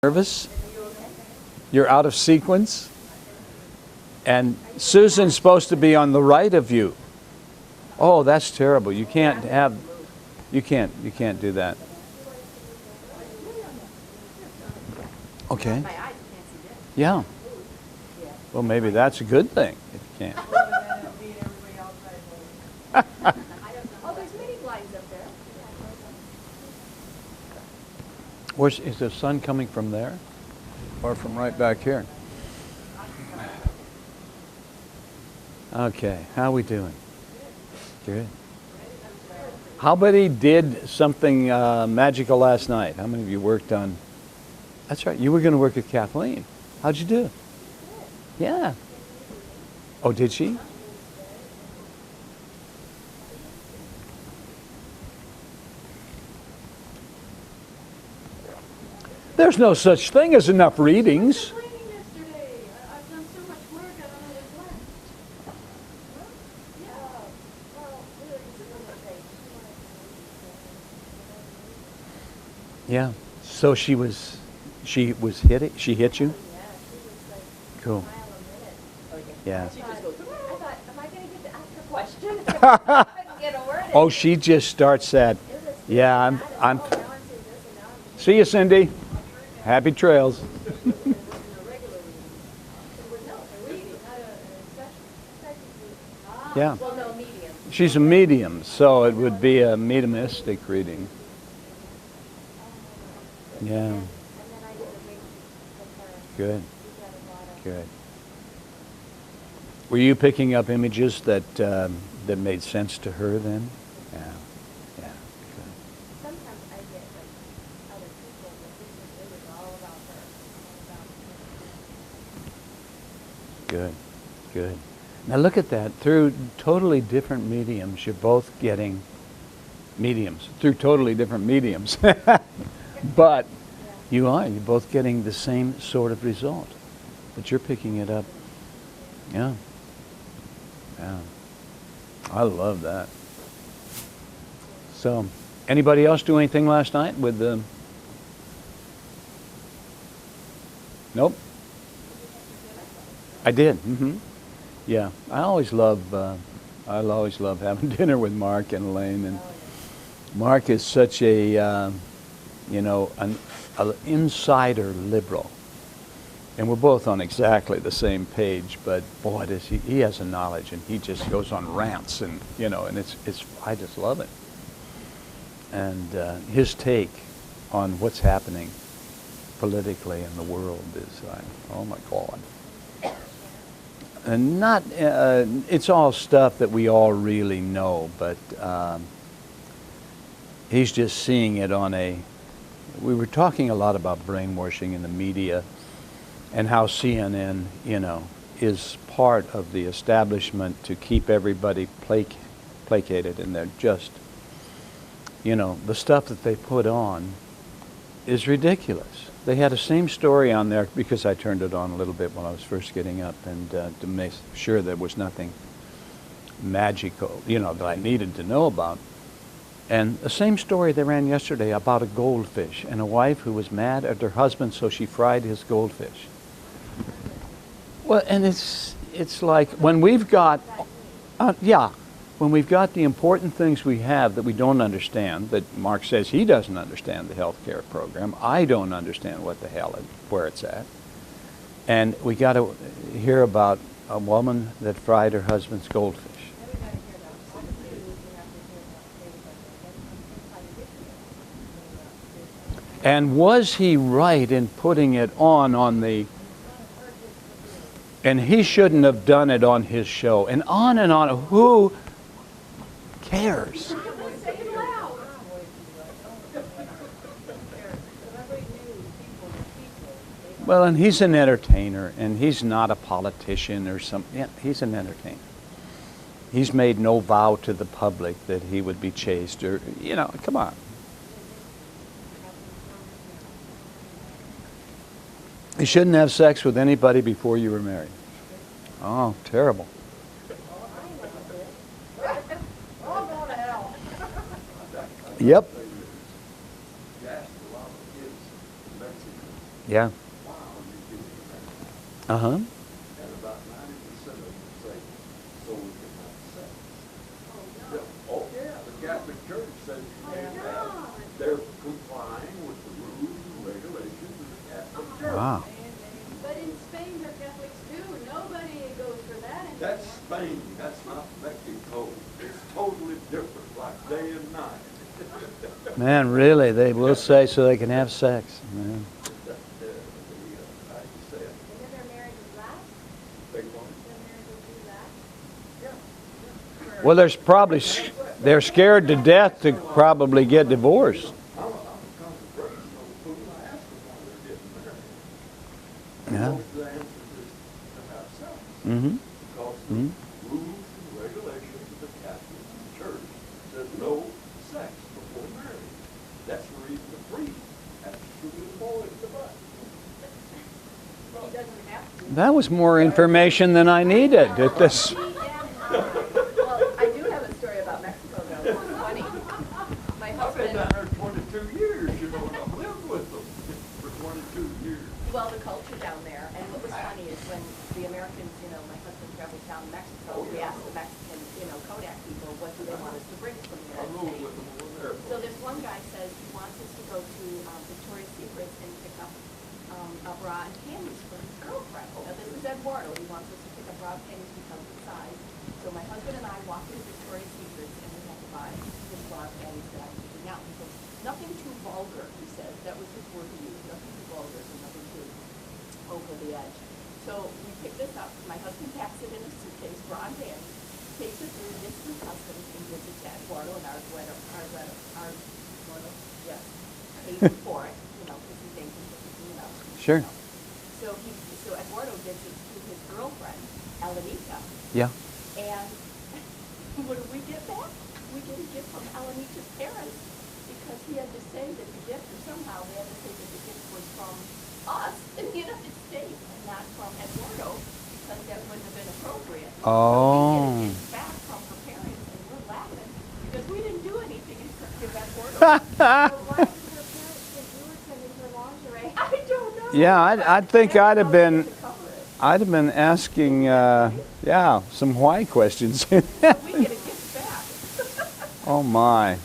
Nervous? You're out of sequence? And Susan's supposed to be on the right of you. Oh, that's terrible. You can't do that. Okay. Yeah. Well, maybe that's a good thing if you can't. Oh, there's many blinds up there. Is the sun coming from there or from right back here? Okay, how we doing? Good. How many did something magical last night? How many of you worked on? That's right, you were going to work with Kathleen. How'd you do? Yeah. Oh, did she? There's no such thing as enough readings. Yeah. So she hit you? Cool. Yeah. She just goes, I thought, am I going to get to ask a question? Oh, she just starts that. Yeah, I'm. See you, Cindy. Happy trails. Yeah. She's a medium, so it would be a mediumistic reading. Yeah. Good. Good. Were you picking up images that made sense to her then? Yeah. Yeah. Good. Sometimes I get like other people, but it was all about her. Good. Good. Now look at that. Through totally different mediums, you're both getting mediums. Through totally different mediums. But you're both getting the same sort of result. But you're picking it up. Yeah. Yeah. I love that. So, anybody else do anything last night with the... Nope. I did. Mm-hmm. Yeah. I always love having dinner with Mark and Elaine. And Mark is such a, an insider liberal. And we're both on exactly the same page, but boy, he has a knowledge, and he just goes on rants, and and I just love it. And his take on what's happening politically in the world is like, oh my God. And not, it's all stuff that we all really know, but he's just seeing it on we were talking a lot about brainwashing in the media and how CNN, is part of the establishment to keep everybody placated, and they're just, the stuff that they put on is ridiculous. They had the same story on there because I turned it on a little bit when I was first getting up, and to make sure there was nothing magical, that I needed to know about. And the same story they ran yesterday about a goldfish and a wife who was mad at her husband, so she fried his goldfish. Well, and it's like when we've got, when we've got the important things we have that we don't understand, that Mark says he doesn't understand the health care program, I don't understand where it's at, and we got to hear about a woman that fried her husband's goldfish. And was he right in putting it on the... And he shouldn't have done it on his show. And on. Who cares? Well, and he's an entertainer, and he's not a politician or something. Yeah, he's an entertainer. He's made no vow to the public that he would be chaste or, come on. You shouldn't have sex with anybody before you were married. Oh, terrible. Yep. Yeah. Wow, you give me that. Uh-huh. And about 90% of them say, so we can have sex. Oh, Yeah. no. Oh, yeah, the Catholic Church says you Oh, can't no. have. They're complying with the rules and regulations of the Catholic Church. Wow. But in Spain, they're Catholics too. Nobody goes for that anymore. That's Spain, that's not Mexico. It's totally different, like day and night. Man, really, they will say so they can have sex. Man. How you say it? And then their marriages last? Big one? Their marriages do last? Yeah. Well, there's probably, they're scared to death to probably get divorced. I'm a congregational fool. I ask them why they're getting married. Yeah. Most of the answer is to have sex. Mm-hmm. Because the rules and regulations of the Catholic Church says no sex before marriage. That's the reason the priest has to shoot his boy in the butt. He doesn't have to. That was more information than I needed at this. Well, I do have a story about Mexico, though. It's funny. My I've been down husband, there 22 years, you know, and I've lived with them for 22 years. well, the culture down there, and what was funny is when the Americans, you know, my husband traveled down to Mexico, we asked the Mexican, you know, Kodak people, what do they want us to bring from the I United rode States? with them over there. So this one guy says he wants us to go to Victoria's Secret and pick up a bra and panties for his girlfriend. Now, this is Eduardo. He wants us to pick up bra and panties because of the size. So my husband and I walk into Victoria's Secret and we have to buy his bra and panties that I'm picking out. He goes, nothing too vulgar, he says. That was his word he used. Nothing too vulgar, so nothing too over the edge. So we pick this up. My husband packs it in a suitcase, bra and panties, takes it through, gets through customs, and gives it to Eduardo, and Eduardo, yes, pays for it, you know, because he thinks it's, you know. Sure. So Eduardo gives it to his girlfriend, Elenita, Yeah. and what do we get back? We get a gift from Elenita's parents, because he had to say that the gift, or somehow they had to say that the gift was from us in the United States, and not from Eduardo, because that wouldn't have been appropriate. So Oh. we get a gift back from her parents, and we're laughing, because we didn't do anything except give Eduardo. So why did her parents think we were sending her lingerie? I don't know. Yeah, I think I'd have been, To cover it. I'd have been asking, yeah, some why questions. We get a gift back. Oh my.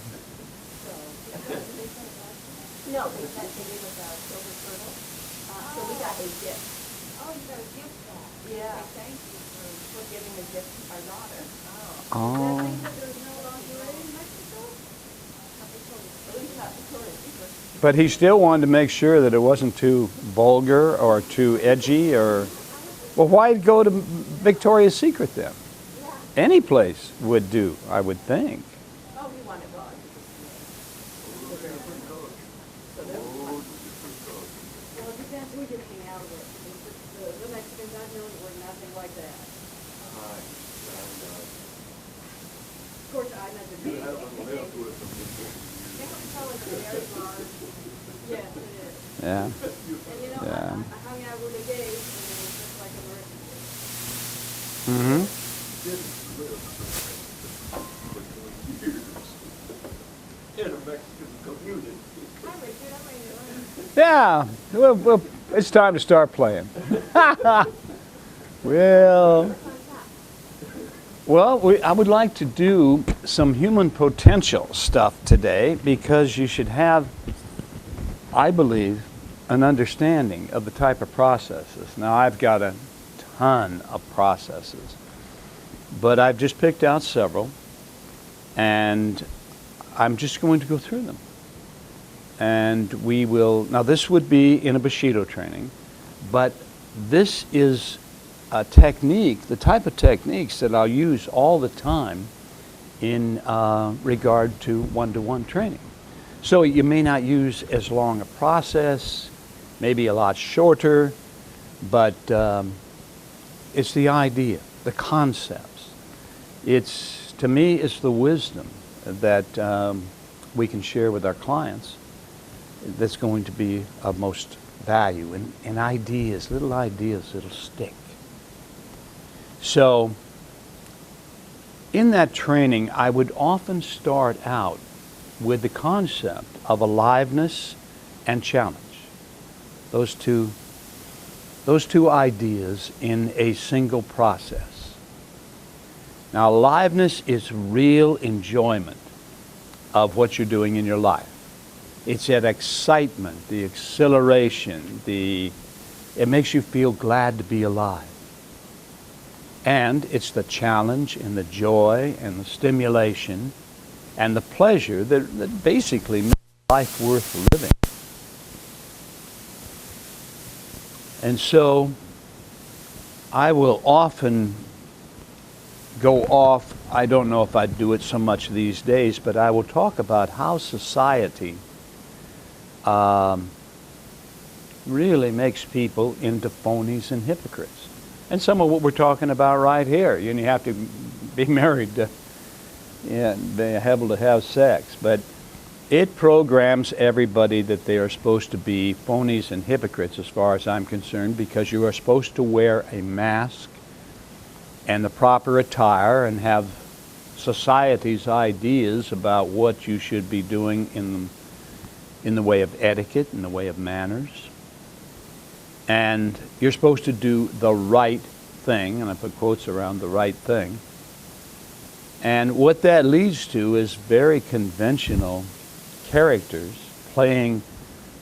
No, they said they gave us a silver turtle, so we got a gift. Oh, you got a gift back? Yeah. Thank you for giving a gift to our daughter. Oh. Oh. Does that mean that there's no lingerie in Mexico? At least not Victoria's Secret. But he still wanted to make sure that it wasn't too vulgar or too edgy or, well, why go to Victoria's Secret then? Yeah. Any place would do, I would think. Oh, we wanted God. Oh, different colors. So that was Oh, fun. different colors. Well, it depends who you're getting out of it. The Mexicans I know were nothing like that. Of course, I met the You big. haven't lived with them before. Mexico is very large. Yes, it is. Yeah. And you know, Yeah. I hung out with the gays, and it was just like American gays. Mm-hmm. Didn't live for 20 years in a Mexican community. Hi, Richard. How are you doing? Yeah. Well, it's time to start playing. Well, I would like to do some human potential stuff today because you should have, I believe, an understanding of the type of processes. Now, I've got a ton of processes, but I've just picked out several, and I'm just going to go through them. And we will, now this would be in a Bushido training, but this is a technique, the type of techniques that I'll use all the time in regard to one-to-one training. So you may not use as long a process, maybe a lot shorter, but it's the idea, the concepts. It's, to me, it's the wisdom that we can share with our clients that's going to be of most value, and ideas, little ideas that'll stick. So in that training, I would often start out with the concept of aliveness and challenge. Those two ideas in a single process. Now, aliveness is real enjoyment of what you're doing in your life. It's that excitement, the exhilaration, it makes you feel glad to be alive. And it's the challenge and the joy and the stimulation and the pleasure that basically makes life worth living. And so I will often go off, I don't know if I do it so much these days, but I will talk about how society really makes people into phonies and hypocrites. And some of what we're talking about right here. You have to be married to be able to have sex. But it programs everybody that they are supposed to be phonies and hypocrites as far as I'm concerned, because you are supposed to wear a mask and the proper attire and have society's ideas about what you should be doing in the way of etiquette, in the way of manners. And you're supposed to do the right thing, and I put quotes around the right thing. And what that leads to is very conventional characters playing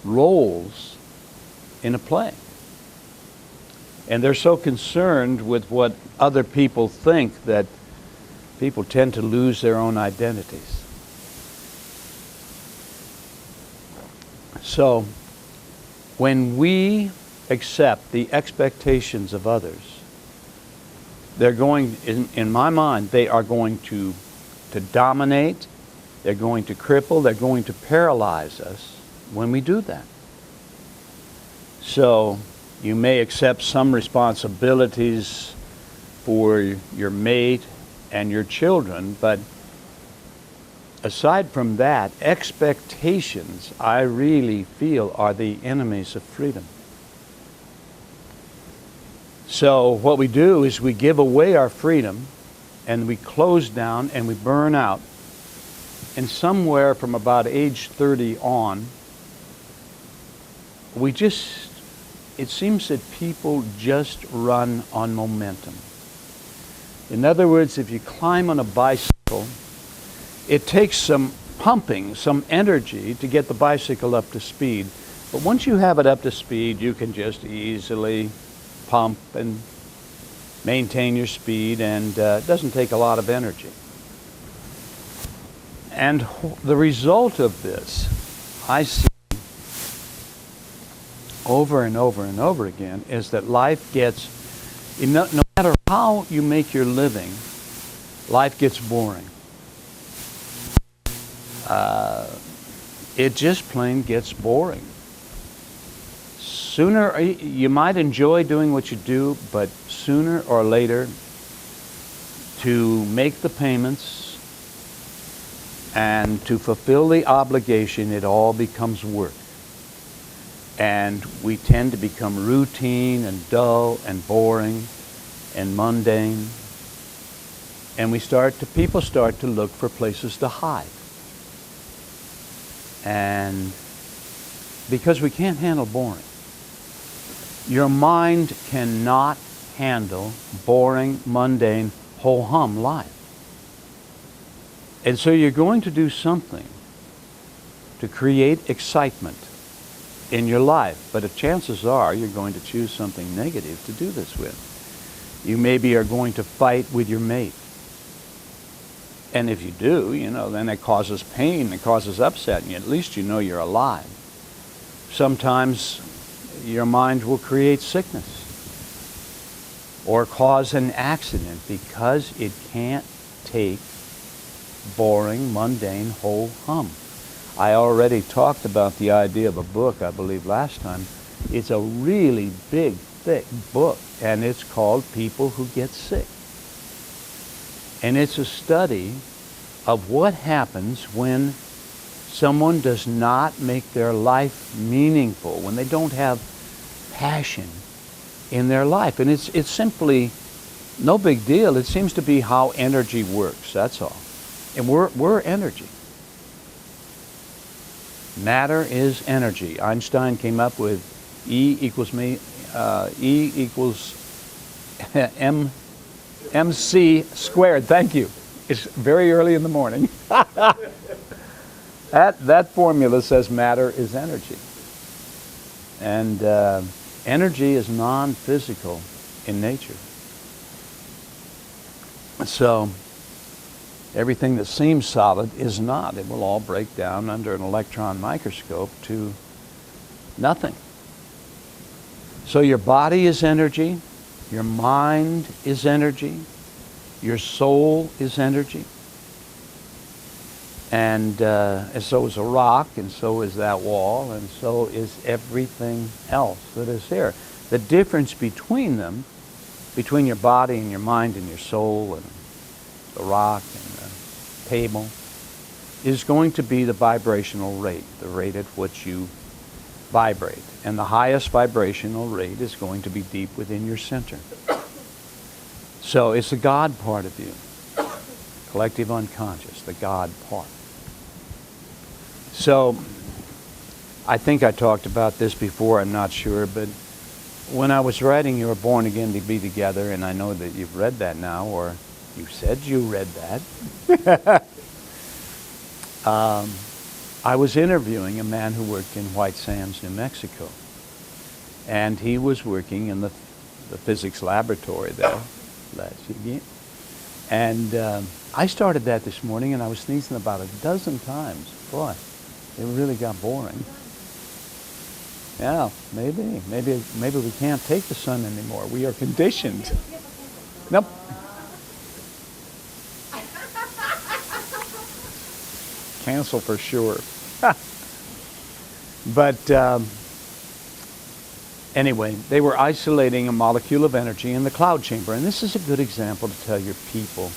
roles in a play. And they're so concerned with what other people think that people tend to lose their own identities. So, when we accept the expectations of others, they're going, in my mind, they are going to dominate, they're going to cripple, they're going to paralyze us when we do that. So, you may accept some responsibilities for your mate and your children, but aside from that, expectations, I really feel, are the enemies of freedom. So what we do is we give away our freedom and we close down and we burn out. And somewhere from about age 30 on, it seems that people just run on momentum. In other words, if you climb on a bicycle, it takes some pumping, some energy to get the bicycle up to speed. But once you have it up to speed, you can just easily pump and maintain your speed, and it doesn't take a lot of energy. And the result of this, I see over and over and over again, is that life gets, no matter how you make your living, life gets boring. It just plain gets boring. Sooner, you might enjoy doing what you do, but sooner or later, to make the payments and to fulfill the obligation, it all becomes work. And we tend to become routine and dull and boring and mundane. And people start to look for places to hide. And because we can't handle boring. Your mind cannot handle boring, mundane, ho-hum life. And so you're going to do something to create excitement in your life. But if chances are you're going to choose something negative to do this with. You maybe are going to fight with your mate. And if you do, then it causes pain, it causes upset, and at least you know you're alive. Sometimes your mind will create sickness or cause an accident because it can't take boring, mundane, ho-hum. I already talked about the idea of a book, I believe, last time. It's a really big, thick book, and it's called People Who Get Sick. And it's a study of what happens when someone does not make their life meaningful, when they don't have passion in their life. And it's simply no big deal. It seems to be how energy works, that's all. And we're energy. Matter is energy. Einstein came up with E equals me. E equals MC squared. Thank you. It's very early in the morning. That formula says matter is energy. And energy is non-physical in nature. So everything that seems solid is not. It will all break down under an electron microscope to nothing. So your body is energy, your mind is energy, your soul is energy, and so is a rock, and so is that wall, and so is everything else that is here. The difference between them, between your body and your mind and your soul and the rock and the table, is going to be the vibrational rate, the rate at which you vibrate. And the highest vibrational rate is going to be deep within your center. So it's the God part of you, collective unconscious, the God part. So I think I talked about this before, I'm not sure, but when I was writing You Were Born Again to Be Together, and I know that you've read that now, or you said you read that, I was interviewing a man who worked in White Sands, New Mexico. And he was working in the physics laboratory there. And I started that this morning, and I was sneezing about a dozen times. Boy, it really got boring. Yeah, maybe we can't take the sun anymore. We are conditioned. Nope. Cancel for sure. But anyway, they were isolating a molecule of energy in the cloud chamber. And this is a good example to tell your people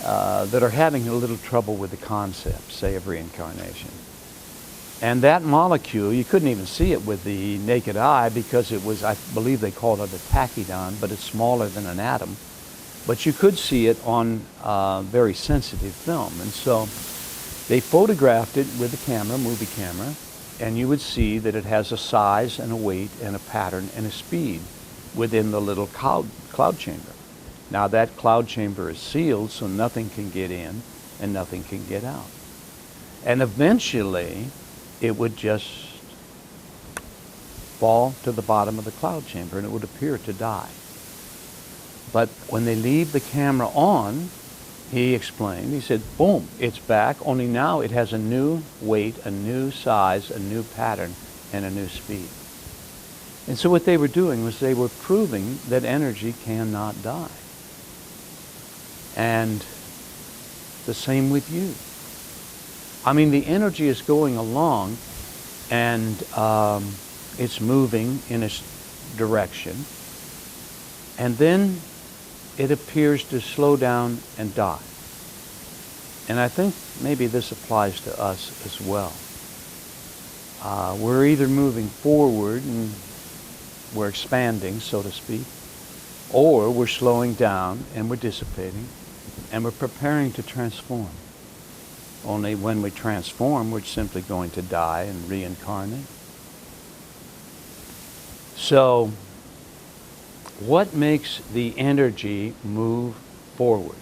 that are having a little trouble with the concept, say, of reincarnation. And that molecule, you couldn't even see it with the naked eye because it was, I believe they called it a tachydon, but it's smaller than an atom. But you could see it on very sensitive film. And so they photographed it with a camera, movie camera, and you would see that it has a size and a weight and a pattern and a speed within the little cloud chamber. Now that cloud chamber is sealed, so nothing can get in and nothing can get out. And eventually it would just fall to the bottom of the cloud chamber and it would appear to die. But when they leave the camera on, he explained, he said, boom, it's back, only now it has a new weight, a new size, a new pattern, and a new speed. And so what they were doing was they were proving that energy cannot die. And the same with you. I mean, the energy is going along and it's moving in its direction. And then it appears to slow down and die. And I think maybe this applies to us as well. We're either moving forward and we're expanding, so to speak, or we're slowing down and we're dissipating and we're preparing to transform. Only when we transform, we're simply going to die and reincarnate. So, what makes the energy move forward?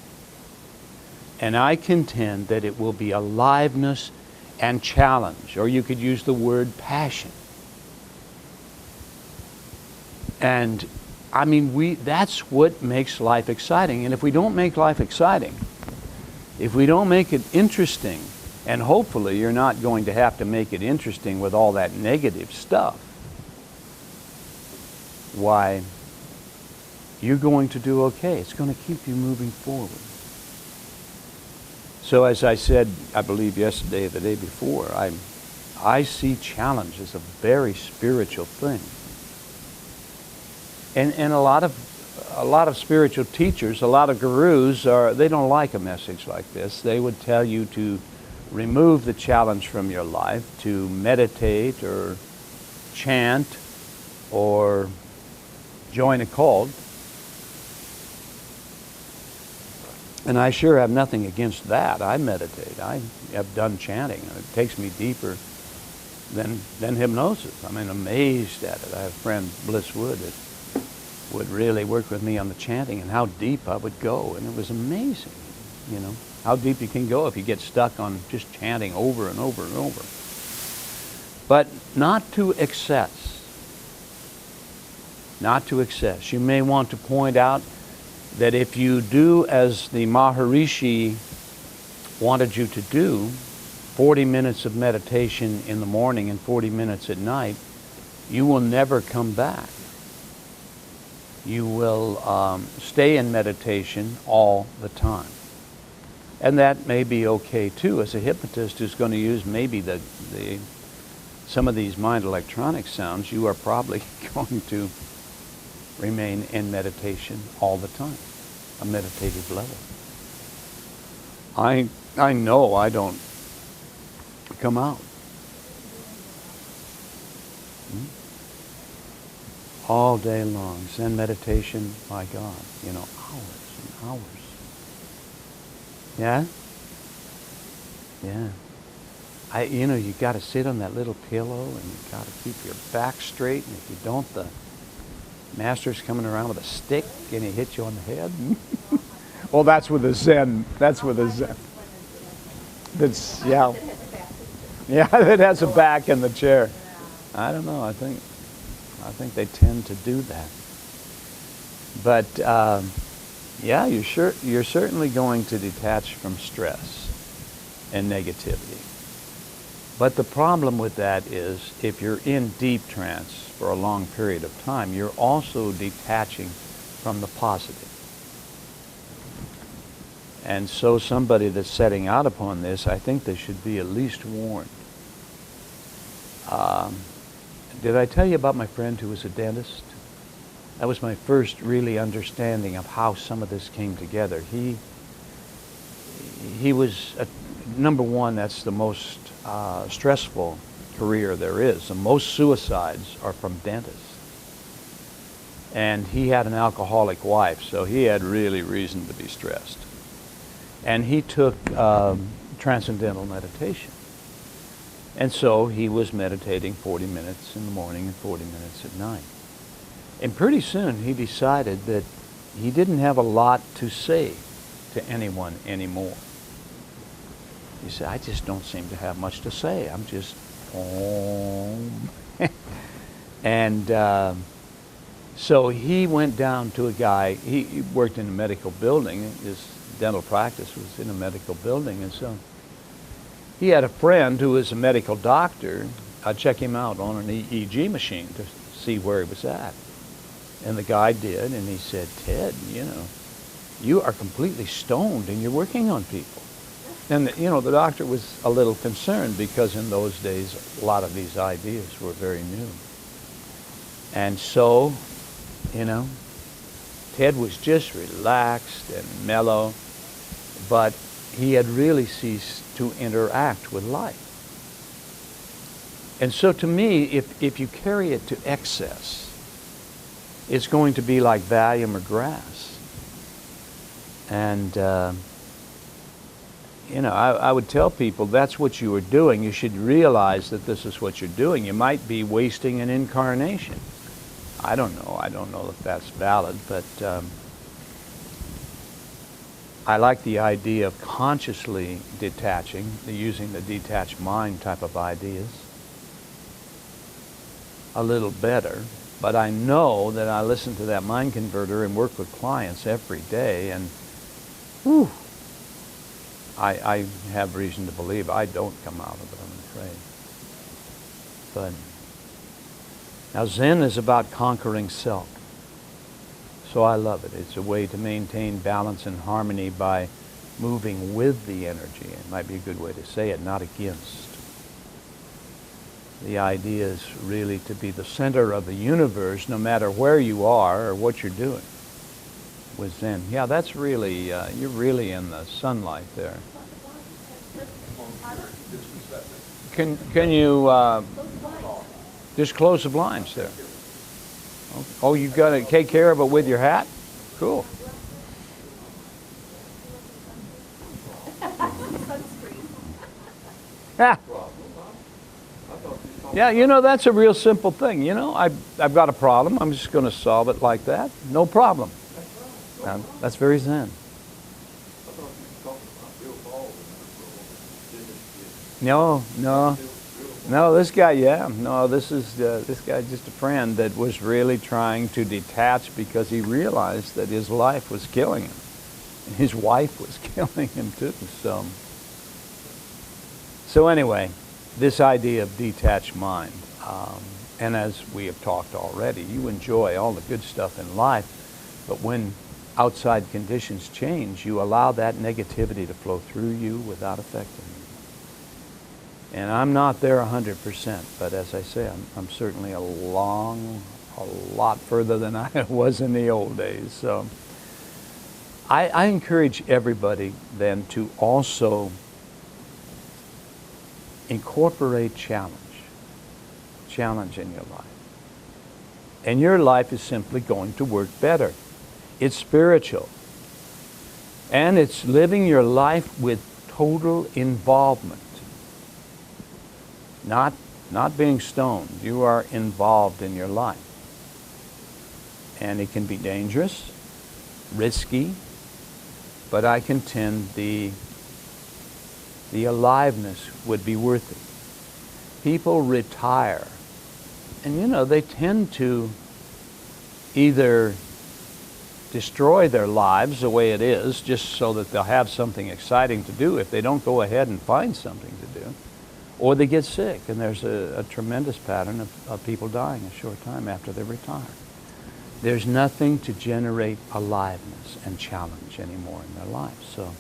And I contend that it will be aliveness and challenge, or you could use the word passion. And I mean, that's what makes life exciting. And if we don't make life exciting, if we don't make it interesting, and hopefully you're not going to have to make it interesting with all that negative stuff, why, you're going to do okay. It's going to keep you moving forward. So as I said, I believe yesterday or the day before, I see challenge as a very spiritual thing. And a lot of spiritual teachers, a lot of gurus, they don't like a message like this. They would tell you to remove the challenge from your life, to meditate or chant or join a cult. And I sure have nothing against that. I meditate. I have done chanting. It takes me deeper than hypnosis. I'm amazed at it. I have a friend, Bliss Wood, that would really work with me on the chanting and how deep I would go. And it was amazing, you know, how deep you can go if you get stuck on just chanting over and over and over. But not to excess. Not to excess. You may want to point out that if you do as the Maharishi wanted you to do, 40 minutes of meditation in the morning and 40 minutes at night, you will never come back. You will stay in meditation all the time. And that may be okay too. As a hypnotist who's going to use maybe some of these mind electronic sounds, you are probably going to remain in meditation all the time, a meditative level. I know I don't come out. All day long. Zen meditation, my God, you know, hours and hours. Yeah? Yeah. You got to sit on that little pillow and you got to keep your back straight, and if you don't, the master's coming around with a stick and he hits you on the head. Well, that's with the Zen. That's with the Zen. That's, yeah. Yeah, it has a back in the chair. I don't know. I think they tend to do that. But yeah, you're certainly going to detach from stress and negativity. But the problem with that is if you're in deep trance for a long period of time, you're also detaching from the positive. And so somebody that's setting out upon this, I think they should be at least warned. Did I tell you about my friend who was a dentist? That was my first really understanding of how some of this came together. He was, number one, that's the most stressful career there is. The most suicides are from dentists. And he had an alcoholic wife, so he had really reason to be stressed. And he took transcendental meditation. And so he was meditating 40 minutes in the morning and 40 minutes at night. And pretty soon he decided that he didn't have a lot to say to anyone anymore. He said, I just don't seem to have much to say. I'm just, And so he went down to a guy, he worked in a medical building, his dental practice was in a medical building, and so he had a friend who was a medical doctor. I'd check him out on an EEG machine to see where he was at. And the guy did, and he said, Ted, you are completely stoned and you're working on people. And, the doctor was a little concerned because in those days, a lot of these ideas were very new. And so, Ted was just relaxed and mellow, but he had really ceased to interact with life. And so to me, if you carry it to excess, it's going to be like Valium or grass. And, I would tell people that's what you are doing. You should realize that this is what you're doing. You might be wasting an incarnation. I don't know. I don't know if that's valid, but I like the idea of consciously detaching, using the detached mind type of ideas a little better. But I know that I listen to that mind converter and work with clients every day, and whew, I have reason to believe I don't come out of it, I'm afraid. But now Zen is about conquering self. So I love it. It's a way to maintain balance and harmony by moving with the energy. It might be a good way to say it, not against. The idea is really to be the center of the universe no matter where you are or what you're doing with Zen. Yeah, that's really, you're really in the sunlight there. Can you just close the blinds there? Oh, you've got to take care of it with your hat? Cool. Yeah, you know, that's a real simple thing. You know, I've got a problem. I'm just going to solve it like that. No problem. That's right. No Now, problem. that's very zen. I thought you were talking about Bill Ball and business. No. No, this guy, yeah. No, this guy's just a friend that was really trying to detach because he realized that his life was killing him. And his wife was killing him too. So anyway, this idea of detached mind. And as we have talked already, you enjoy all the good stuff in life, but when outside conditions change, you allow that negativity to flow through you without affecting you. And I'm not there 100%, but as I say, I'm certainly a lot further than I was in the old days. So I encourage everybody then to also incorporate challenge in your life. And your life is simply going to work better. It's spiritual. And it's living your life with total involvement. Not being stoned. You are involved in your life. And it can be dangerous, risky, but I contend the aliveness would be worth it. People retire, and you know, they tend to either destroy their lives the way it is just so that they'll have something exciting to do if they don't go ahead and find something to do, or they get sick, and there's a tremendous pattern of people dying a short time after they retire. There's nothing to generate aliveness and challenge anymore in their lives, so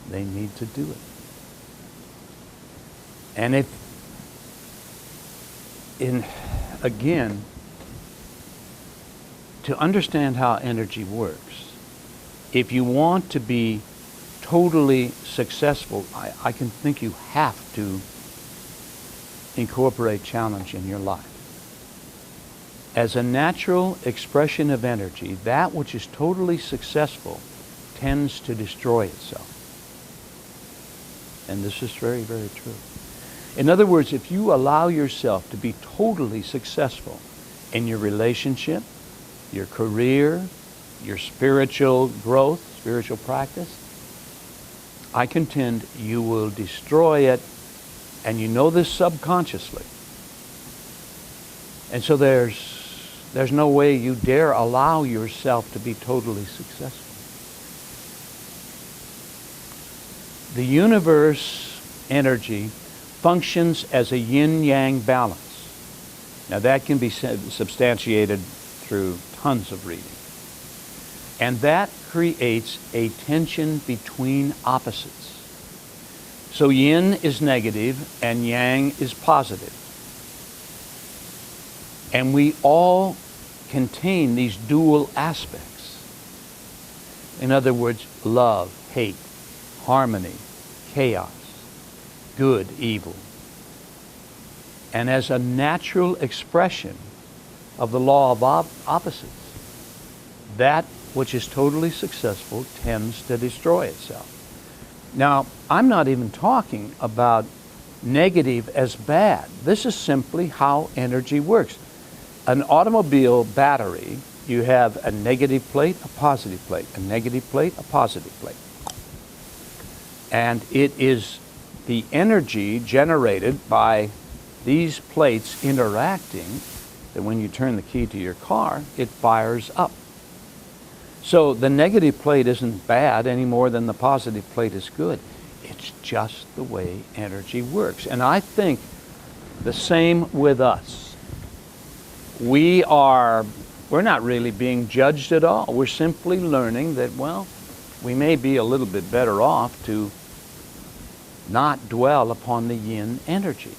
they need to do it. And again, to understand how energy works, if you want to be totally successful, I can think you have to incorporate challenge in your life. As a natural expression of energy, that which is totally successful tends to destroy itself. And this is very, very true. In other words, if you allow yourself to be totally successful in your relationship, your career, your spiritual growth, spiritual practice, I contend you will destroy it, and you know this subconsciously. And so there's no way you dare allow yourself to be totally successful. The universe energy functions as a yin-yang balance. Now that can be substantiated through tons of reading. And that creates a tension between opposites. So yin is negative and yang is positive. And we all contain these dual aspects. In other words, love, hate, harmony, chaos, good, evil. And as a natural expression of the law of opposites, that which is totally successful tends to destroy itself. Now, I'm not even talking about negative as bad. This is simply how energy works. An automobile battery, you have a negative plate, a positive plate, a negative plate, a positive plate. And it is the energy generated by these plates interacting that when you turn the key to your car, it fires up. So the negative plate isn't bad any more than the positive plate is good. It's just the way energy works. And I think the same with us. We're not really being judged at all. We're simply learning that, well, we may be a little bit better off to not dwell upon the yin energy,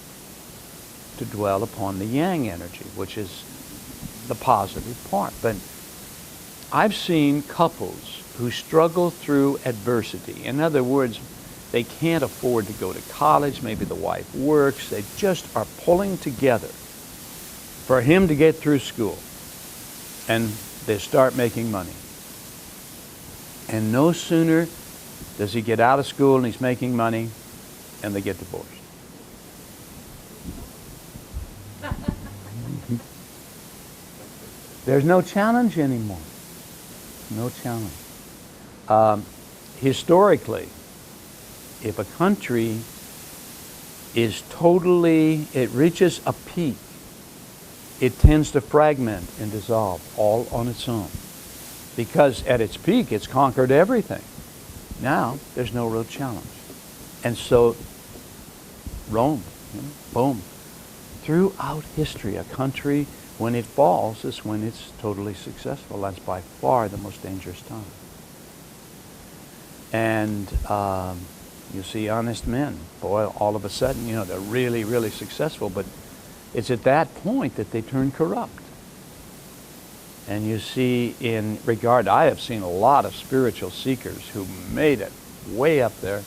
to dwell upon the yang energy, which is the positive part. But I've seen couples who struggle through adversity. In other words, they can't afford to go to college. Maybe the wife works. They just are pulling together for him to get through school. And they start making money. And no sooner does he get out of school and he's making money, and they get divorced. There's no challenge anymore. No challenge. Historically, if a country is totally, it reaches a peak, it tends to fragment and dissolve all on its own. Because at its peak, it's conquered everything. Now, there's no real challenge. And so, Rome, boom. Throughout history, a country, when it falls, is when it's totally successful. That's by far the most dangerous time. And you see honest men, boy, all of a sudden, they're really, really successful, but it's at that point that they turn corrupt. And you see I have seen a lot of spiritual seekers who made it way up there,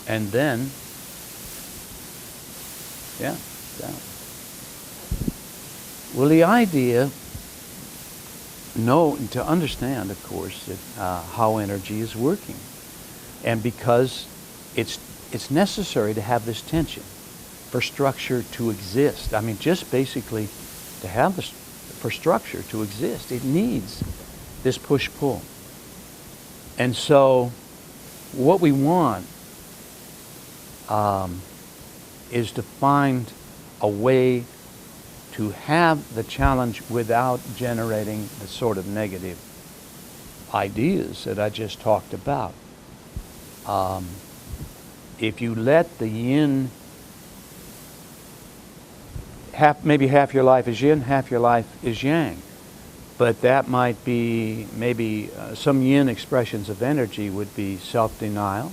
and then, down. Well, the idea, to understand, of course, that, how energy is working. And because it's necessary to have this tension for structure to exist. I mean, just basically to have this, for structure to exist, it needs this push-pull. And so what we want is to find a way to have the challenge without generating the sort of negative ideas that I just talked about. If you let the yin, maybe half your life is yin, half your life is yang. But that might be, maybe some yin expressions of energy would be self-denial.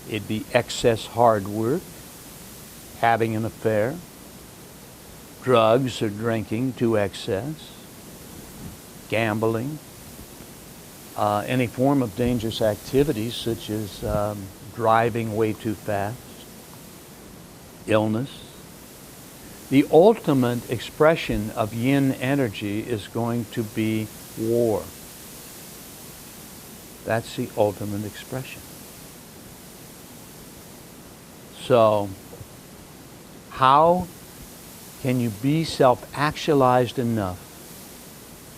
It'd be excess hard work, having an affair, drugs or drinking to excess, gambling, any form of dangerous activities such as driving way too fast, illness. The ultimate expression of yin energy is going to be war. That's the ultimate expression. So, how can you be self-actualized enough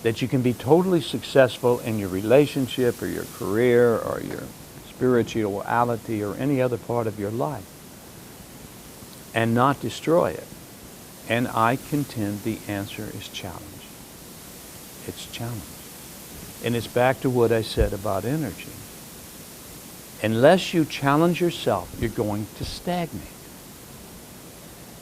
that you can be totally successful in your relationship or your career or your spirituality or any other part of your life and not destroy it? And I contend the answer is challenge. It's challenge. And it's back to what I said about energy. Unless you challenge yourself, you're going to stagnate.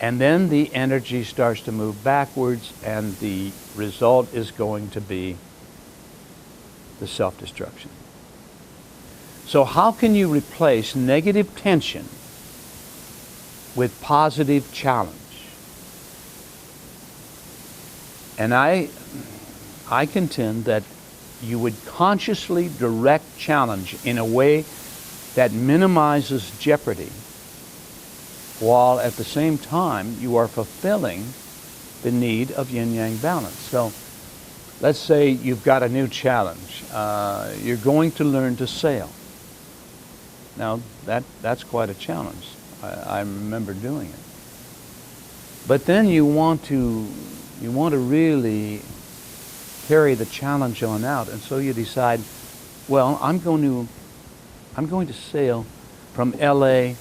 And then the energy starts to move backwards, and the result is going to be the self-destruction. So how can you replace negative tension with positive challenge? And I contend that you would consciously direct challenge in a way that minimizes jeopardy, while at the same time you are fulfilling the need of yin-yang balance. So let's say you've got a new challenge. You're going to learn to sail. Now that's quite a challenge. I remember doing it. But then you want to really carry the challenge on out, and so you decide, well, I'm going to sail from LA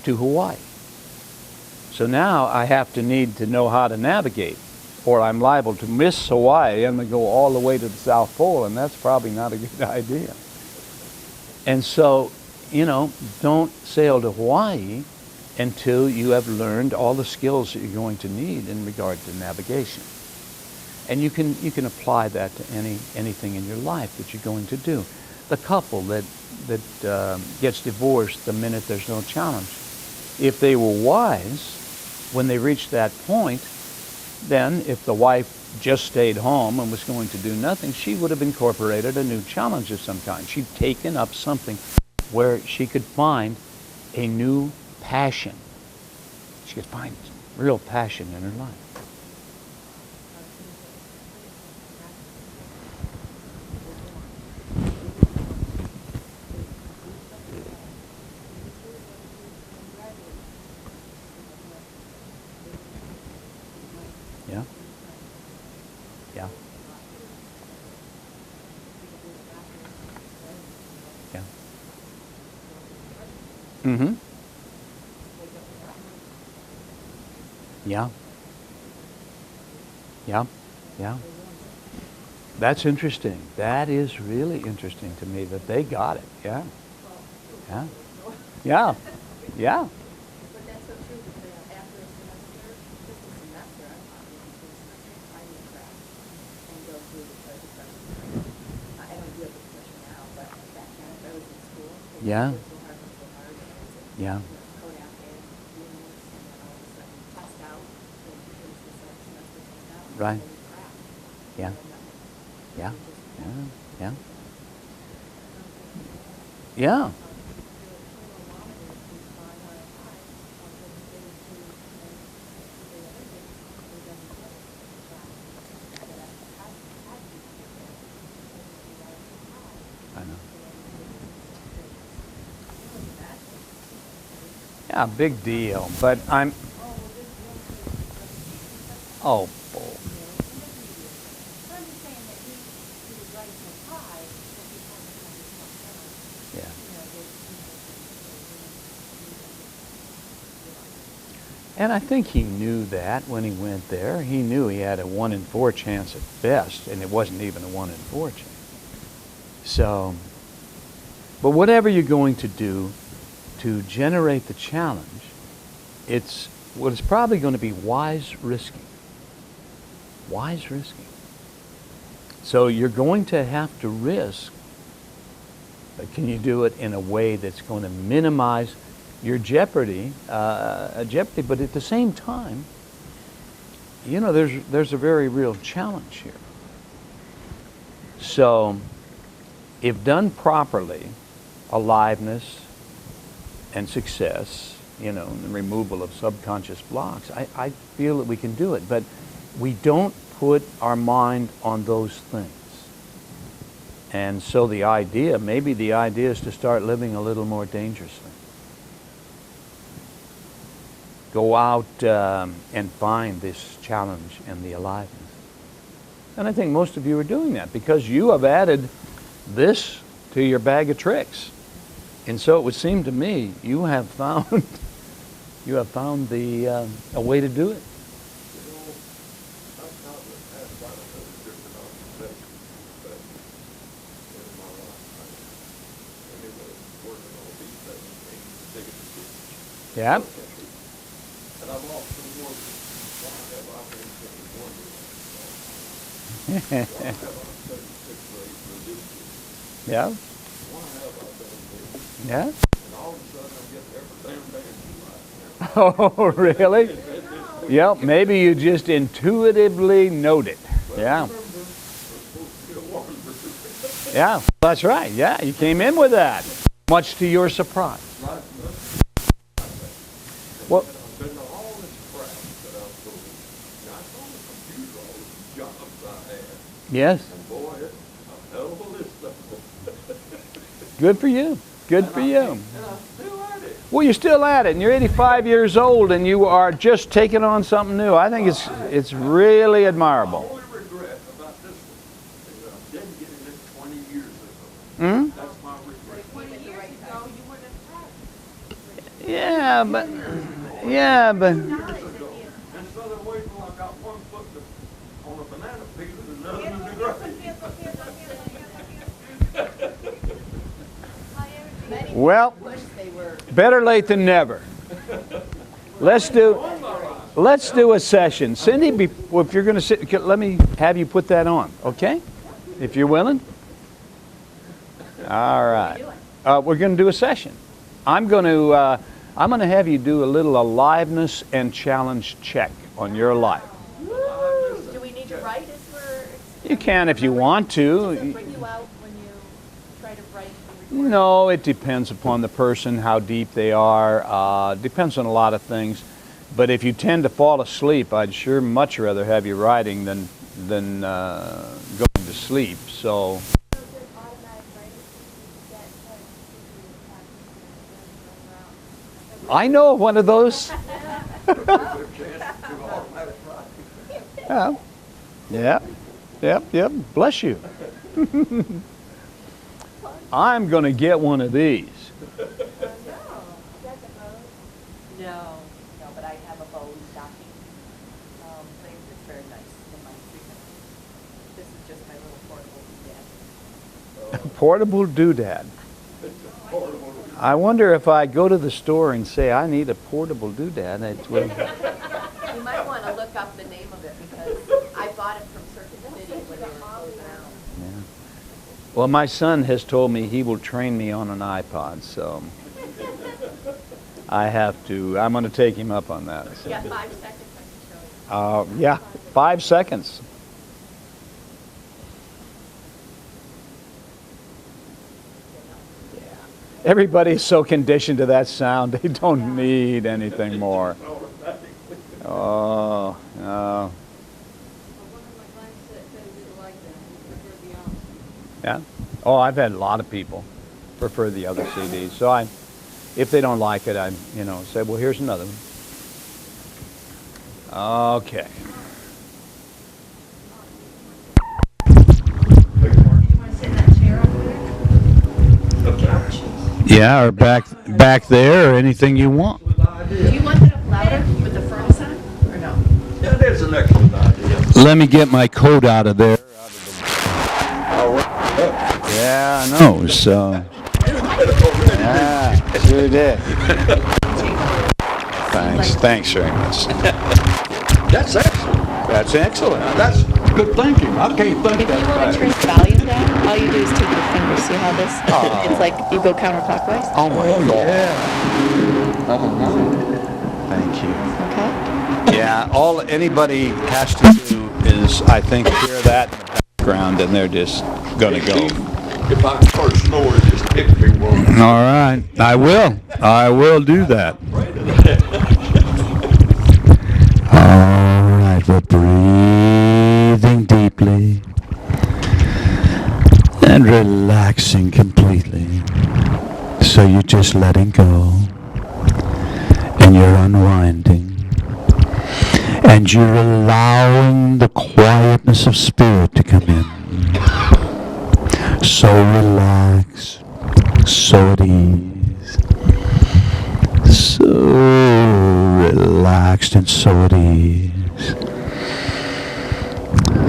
to Hawaii. So now I need to know how to navigate, or I'm liable to miss Hawaii and go all the way to the South Pole, and that's probably not a good idea. And so, don't sail to Hawaii until you have learned all the skills that you're going to need in regard to navigation. And you can apply that to anything in your life that you're going to do. The couple that gets divorced the minute there's no challenge, if they were wise when they reached that point, then if the wife just stayed home and was going to do nothing, she would have incorporated a new challenge of some kind. She'd taken up something where she could find a new passion. She could find real passion in her life. Yeah. Yeah. Yeah. Mm-hmm. Yeah. Yeah. Yeah. That's interesting. That is really interesting to me that they got it. Yeah. Yeah. Yeah. Yeah. But that's so true, because after a semester, just a semester, I'm talking between semesters, I need craft and go through the depression. I don't deal with depression now, but back then, if I was in school, it Yeah. was so hard, and I was Yeah. code out there, doing this, and then all of a sudden, test out, and finish the semester test out, and Right. then craft. Yeah. And then nothing. Yeah. You just- Yeah. Yeah. I know. Yeah, big deal. But I'm. Oh, bull. Yeah. And I think he knew that when he went there. He knew he had a 1 in 4 chance at best, and it wasn't even a 1 in 4 chance. So, but whatever you're going to do to generate the challenge, it's what is probably going to be wise risking. Wise risking. So you're going to have to risk, but can you do it in a way that's going to minimize your jeopardy, but at the same time, you know, there's a very real challenge here. So, if done properly, aliveness and success, you know, and the removal of subconscious blocks, I feel that we can do it, but we don't put our mind on those things. And so maybe the idea is to start living a little more dangerously. Go out and find this challenge and the aliveness. And I think most of you are doing that because you have added this to your bag of tricks. And so it would seem to me you have found the a way to do it. Yeah. And I've often wondered, why have I been such a wonder? Why have I studied sixth grade religion? Yeah. Why have I done this? Yeah. And all of a sudden I'm getting every damn dance right now. Oh, really? Yep. Maybe you just intuitively knowed it. Yeah. Remember, we're supposed to be a wonder. Yeah. That's right. Yeah. You came in with that, much to your surprise. Right? Well, I've been to all this crap that I've told. Now, I saw the computer, all the jobs I had. yes. And boy, it's a hell of a list of them. Good for you. Good for you. And I'm still at it. Well, you're still at it, and you're 85 years old, and you are just taking on something new. I think it's really My admirable. only regret about this one is that I didn't get it in 20 years ago. Hmm? That's my regret. 20 years ago, you wouldn't have had. Yeah, but Years ago. Instead of waiting till I got one foot on a banana peel and another in the grave. Many Well, people wish they were. better late than never. Let's do a session. Cindy, if you're going to sit, let me have you put that on, okay? If you're willing. All right. We're going to do a session. I'm going to have you do a little aliveness and challenge check on your life. Do we need to write as we're? You can if you want Does to. it bring you out when you try to write and record? No, it depends upon the person, how deep they are. Depends on a lot of things. But if you tend to fall asleep, I'd sure much rather have you writing than going to sleep. So. I know of one of those. Yeah. Yeah. Yep. Bless you. I'm going to get one of these. No, but I have a bow stocking thing. It's very nice in my treatment. This is just my little portable doodad. Portable doodad. I wonder if I go to the store and say I need a portable doodad, it will. You might want to look up the name of it because I bought it from Circuit City when they were closed down. Yeah. Well, my son has told me he will train me on an iPod, so I'm going to take him up on that. So. Yeah, 5 seconds I can show you. Yeah, 5 seconds. Everybody's so conditioned to that sound, they don't need anything more. Oh, no. One of my clients said they like that, they prefer the opposite. Yeah? Oh, I've had a lot of people prefer the other CDs. So if they don't like it, I say, well, here's another one. Okay. Yeah, or back there, or anything you want. Do you want it up louder with the furnace on, or no? Yeah, there's an excellent idea. Let me get my coat out of there. Yeah, I know. So, yeah, sure did. Thanks very much. That's excellent. That's excellent. That's good thinking. I can't think If you that want to turn fast. the volume down, all you do is take your finger. See how this? It's like you go counterclockwise. Oh my God. Yeah. Thank you. Okay. Yeah, all anybody has to do is, I think, hear that in the background, and they're just gonna go. If I start snoring, just hit me one. All right, I will. I will do that. All right, we're breathing deeply and relaxing completely. So you're just letting go, and you're unwinding, and you're allowing the quietness of spirit to come in. So relaxed, so at ease, so relaxed and so at ease,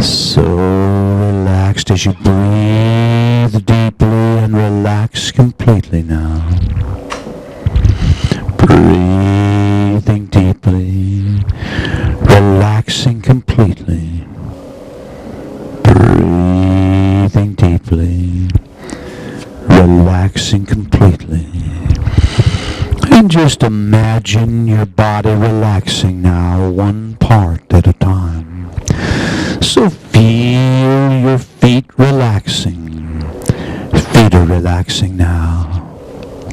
so relaxed as you breathe deeply and relax completely now. Breathing deeply, relaxing completely. Breathing deeply, relaxing completely. And just imagine your body relaxing now, one part at a time. So feel your feet relaxing. Feet are relaxing now,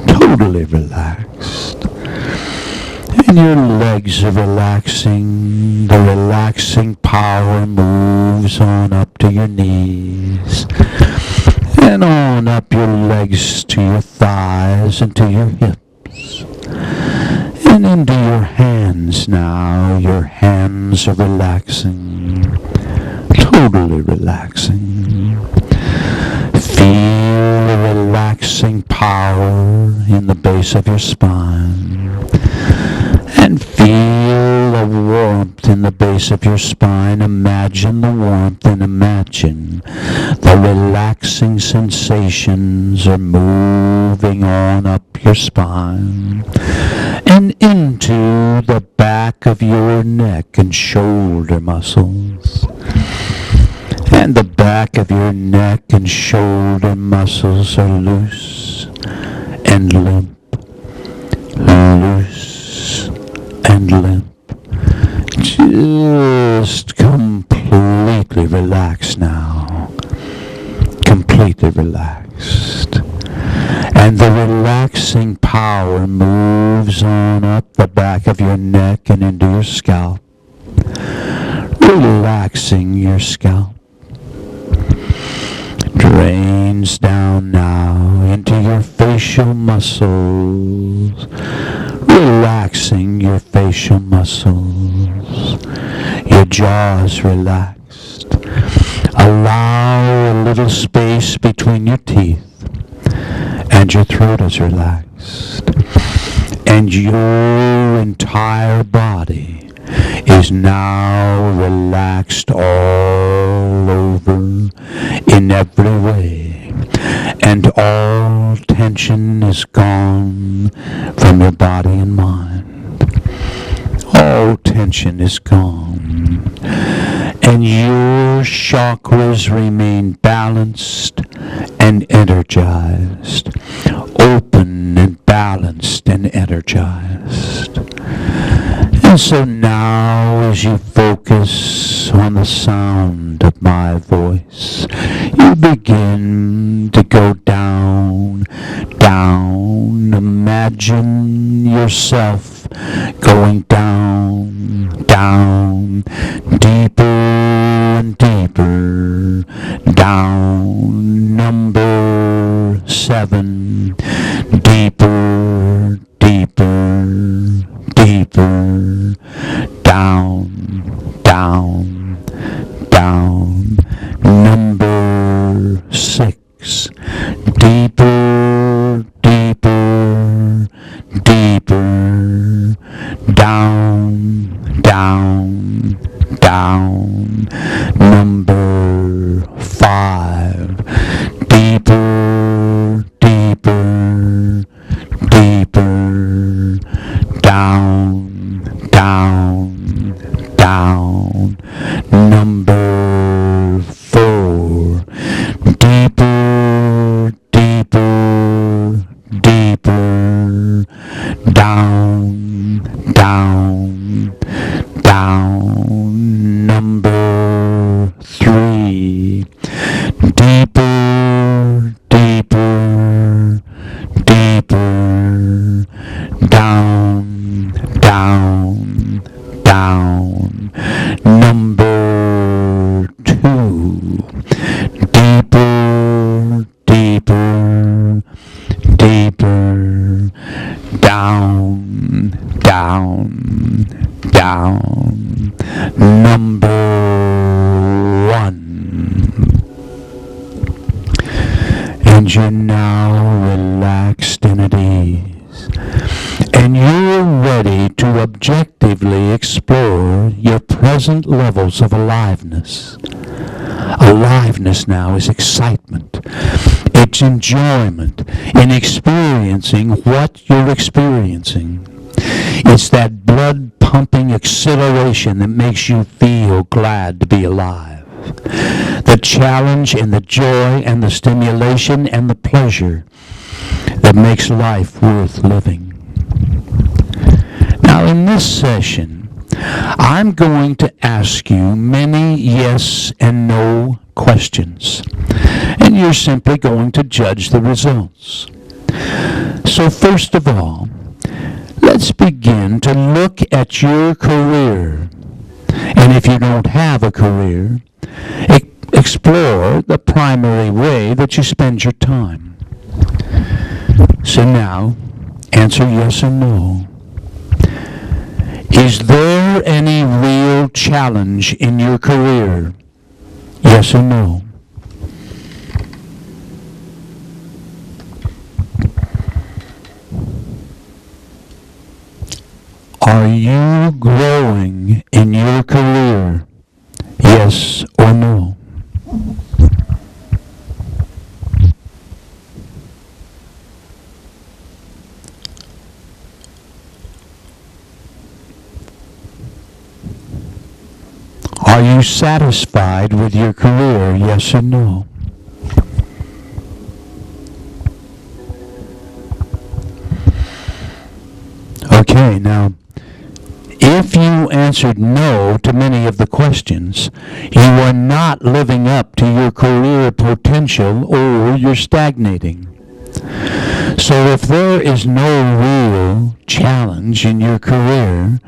totally relaxed. And your legs are relaxing. The relaxing power moves on up to your knees, and on up your legs to your thighs and to your hips, and into your hands now. Your hands are relaxing, totally relaxing. Feel the relaxing power in the base of your spine, and feel the warmth in the base of your spine. Imagine the warmth, and imagine the relaxing sensations are moving on up your spine and into the back of your neck and shoulder muscles. And the back of your neck and shoulder muscles are loose and limp, loose and limp. Just completely relaxed now. Completely relaxed. And the relaxing power moves on up the back of your neck and into your scalp, relaxing your scalp. Drains down now into your facial muscles, relaxing your facial muscles. Your jaw's relaxed. Allow a little space between your teeth, and your throat is relaxed, and your entire body is now relaxed all over in every way, and all tension is gone from your body and mind. All tension is gone, and your chakras remain balanced and energized, open and balanced and energized. And so now, as you focus on the sound of my voice, you begin to go down, down. Imagine yourself going down, down, deeper and deeper, down. Number 7, deeper, deeper, deeper, down, down, down. Number 6, deeper, deeper, deeper, down, down, down. Number 5, deeper, deeper, deeper, down, down, down. Number 4, deeper, deeper, deeper, down, down, down. Number 3, deeper, deeper, deeper, down, down, down. Number 2, deeper, deeper, deeper, down, down, down. Number 1. And you're now relaxed and at ease. And you're ready to objectively explore your present levels of aliveness. Aliveness now is excitement. It's enjoyment in experiencing what you're experiencing. It's that blood-pumping exhilaration that makes you feel glad to be alive. The challenge and the joy and the stimulation and the pleasure that makes life worth living. Now, in this session, I'm going to ask you many yes and no questions, and you're simply going to judge the results. So first of all, let's begin to look at your career. And if you don't have a career, explore the primary way that you spend your time. So now, answer yes or no. Is there any real challenge in your career? Yes or no? Are you growing in your career? Yes or no? Are you satisfied with your career? Yes or no? Okay, now, if you answered no to many of the questions, you are not living up to your career potential or you're stagnating. So if there is no real challenge in your career,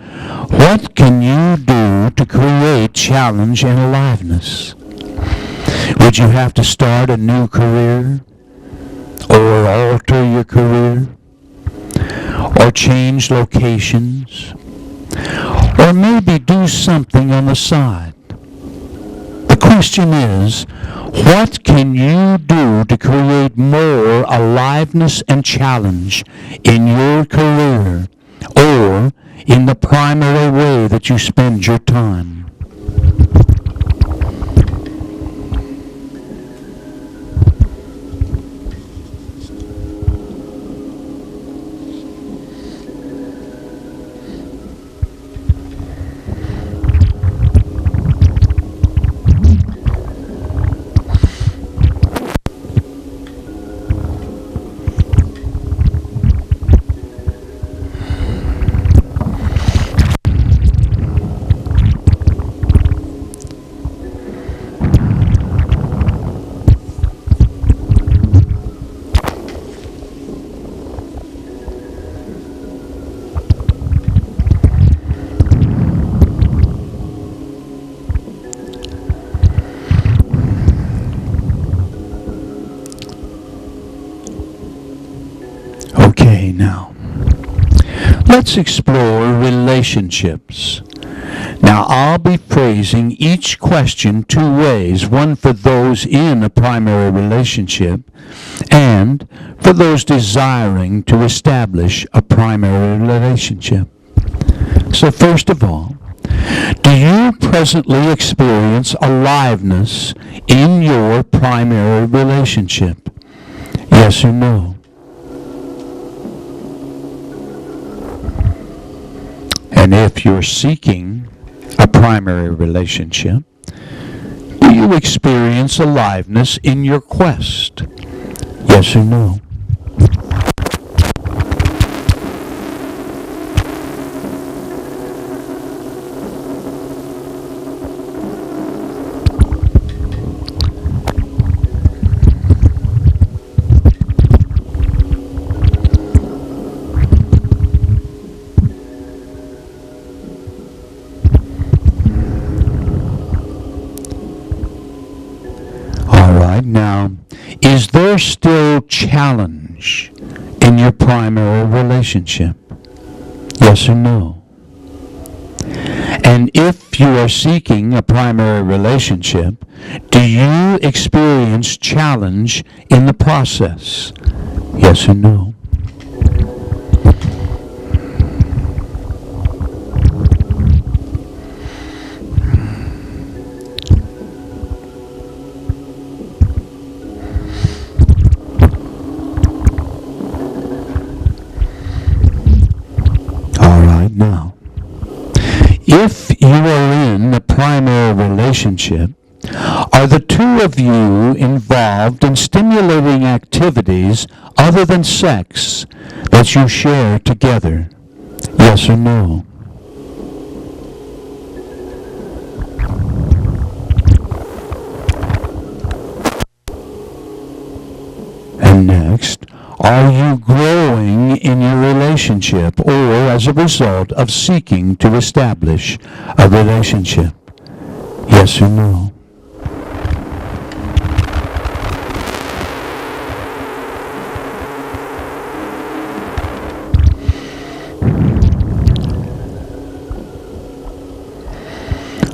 what can you do to create challenge and aliveness? Would you have to start a new career? Or alter your career? Or change locations? Or maybe do something on the side? The question is, what can you do to create more aliveness and challenge in your career or in the primary way that you spend your time? Okay, now, let's explore relationships. Now, I'll be phrasing each question two ways, one for those in a primary relationship and for those desiring to establish a primary relationship. So first of all, do you presently experience aliveness in your primary relationship? Yes or no? And if you're seeking a primary relationship, do you experience aliveness in your quest? Yes or no? Now, is there still challenge in your primary relationship? Yes or no? And if you are seeking a primary relationship, do you experience challenge in the process? Yes or no? Now, if you are in a primary relationship, are the two of you involved in stimulating activities other than sex that you share together? Yes or no? And next, are you growing in your relationship or as a result of seeking to establish a relationship? Yes or no?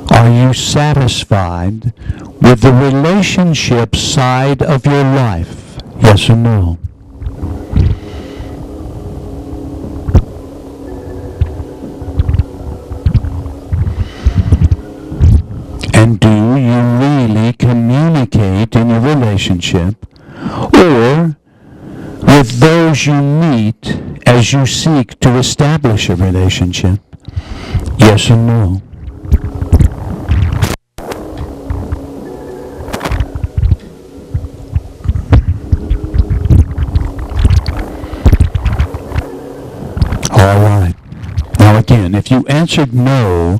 Are you satisfied with the relationship side of your life? Yes or no? And do you really communicate in your relationship or with those you meet as you seek to establish a relationship? Yes or no? All right. Now again, if you answered no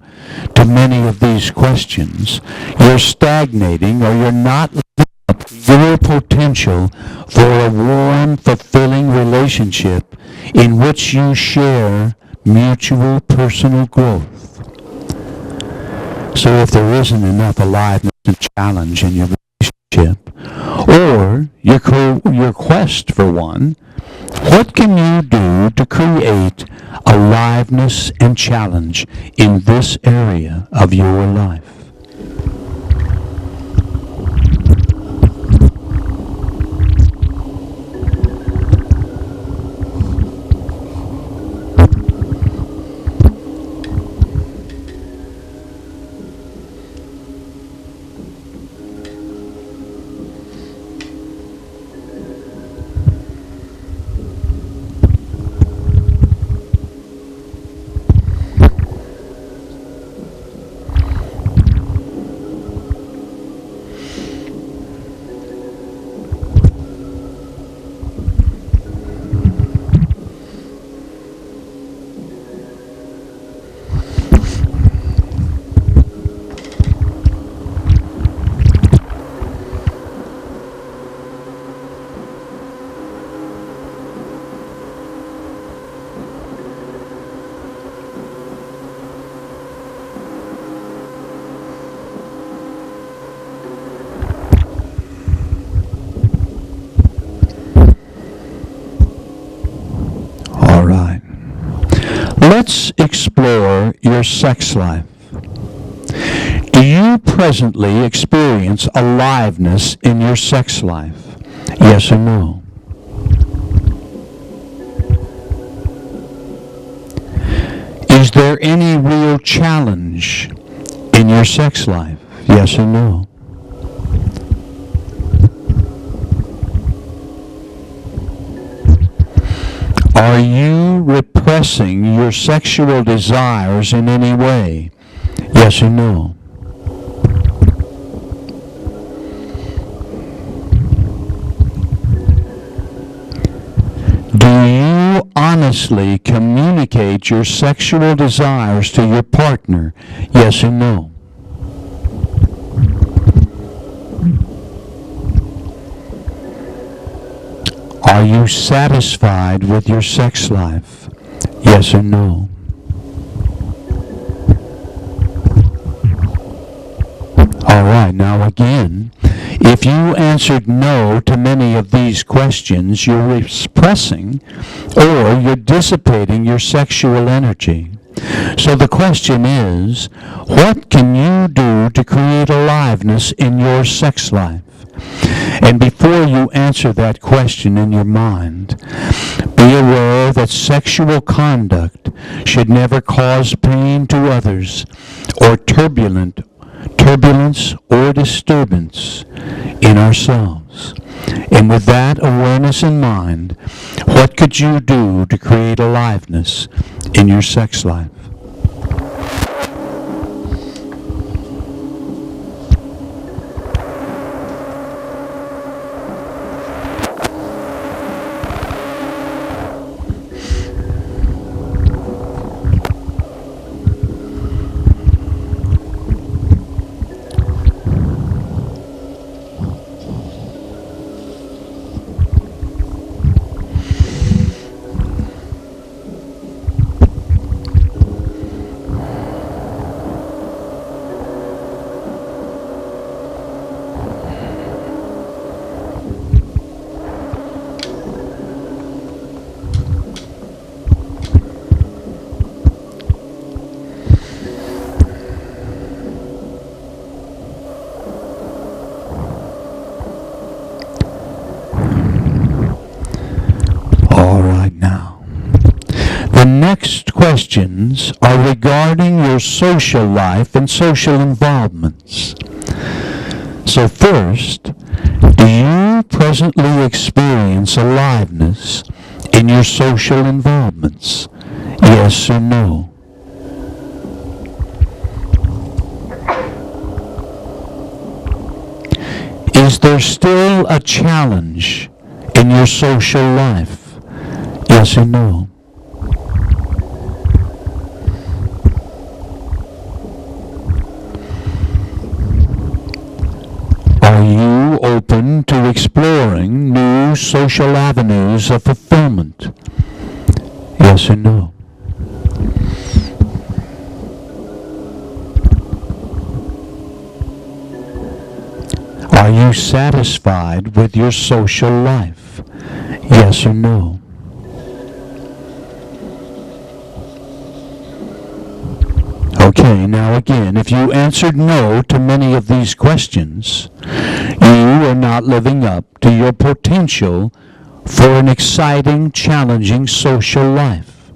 to many of these questions, you're stagnating or you're not living up to your potential for a warm, fulfilling relationship in which you share mutual personal growth. So if there isn't enough aliveness and challenge in your relationship, or your quest for one, what can you do to create aliveness and challenge in this area of your life? let's explore your sex life. Do you presently experience aliveness in your sex life? Yes or no? Is there any real challenge in your sex life? Yes or no? Are you repressing your sexual desires in any way? Yes or no? Do you honestly communicate your sexual desires to your partner? Yes or no? Are you satisfied with your sex life? Yes or no? All right, now again, if you answered no to many of these questions, you're repressing or you're dissipating your sexual energy. So the question is, what can you do to create aliveness in your sex life? And before you answer that question in your mind, be aware that sexual conduct should never cause pain to others or turbulence or disturbance in ourselves. And with that awareness in mind, what could you do to create aliveness in your sex life? The next questions are regarding your social life and social involvements. So first, do you presently experience aliveness in your social involvements? Yes or no? Is there still a challenge in your social life? Yes or no? Are you open to exploring new social avenues of fulfillment? Yes or no? Are you satisfied with your social life? Yes or no? Okay, now again, if you answered no to many of these questions, you are not living up to your potential for an exciting, challenging social life.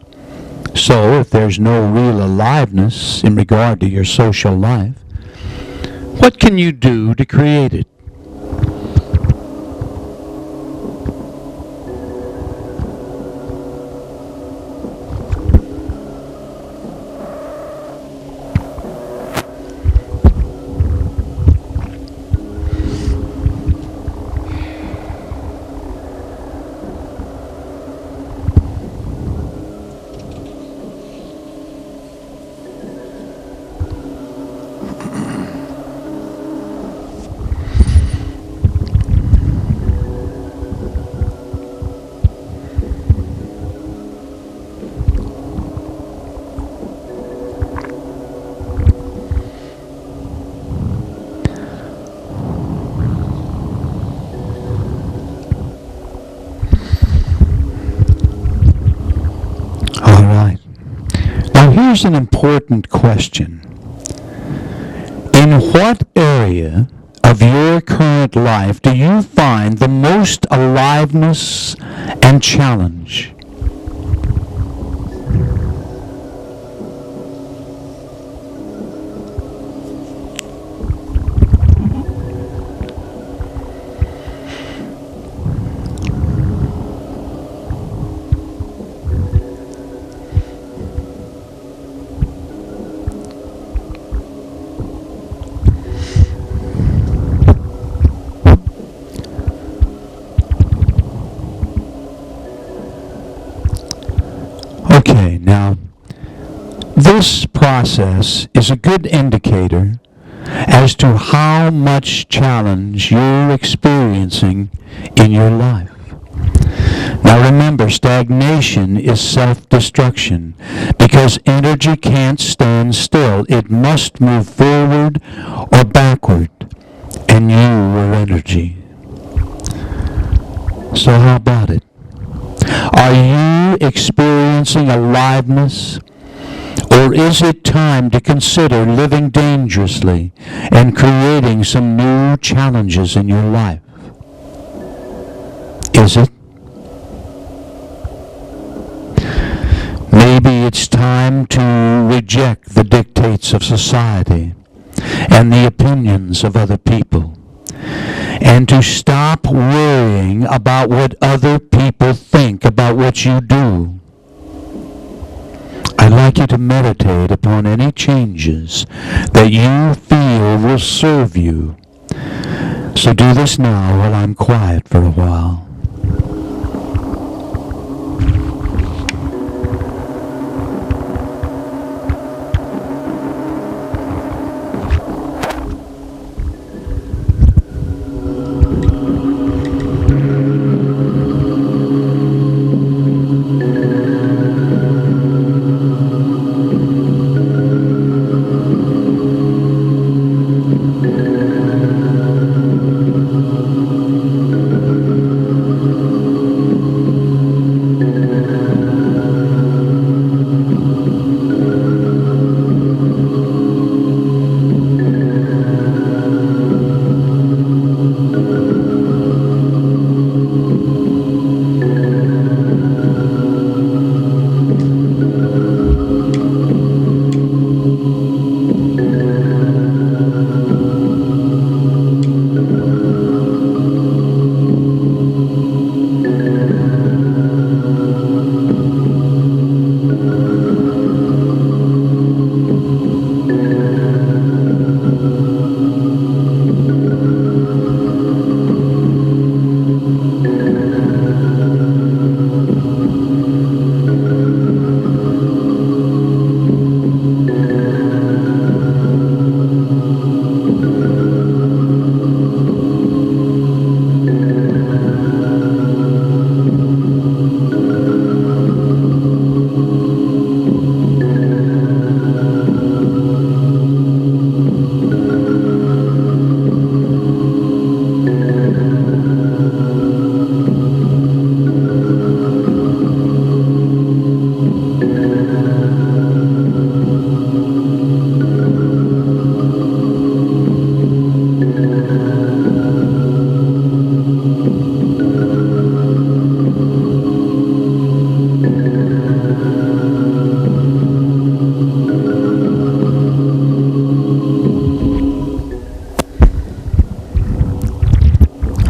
So, if there's no real aliveness in regard to your social life, what can you do to create it? here's an important question. In what area of your current life do you find the most aliveness and challenge? Okay, now, this process is a good indicator as to how much challenge you're experiencing in your life. Now remember, stagnation is self-destruction because energy can't stand still. It must move forward or backward, and you are energy. So how about it? Are you experiencing aliveness? Or is it time to consider living dangerously and creating some new challenges in your life? Is it? Maybe it's time to reject the dictates of society and the opinions of other people, and to stop worrying about what other people think about what you do. I'd like you to meditate upon any changes that you feel will serve you. So do this now while I'm quiet for a while.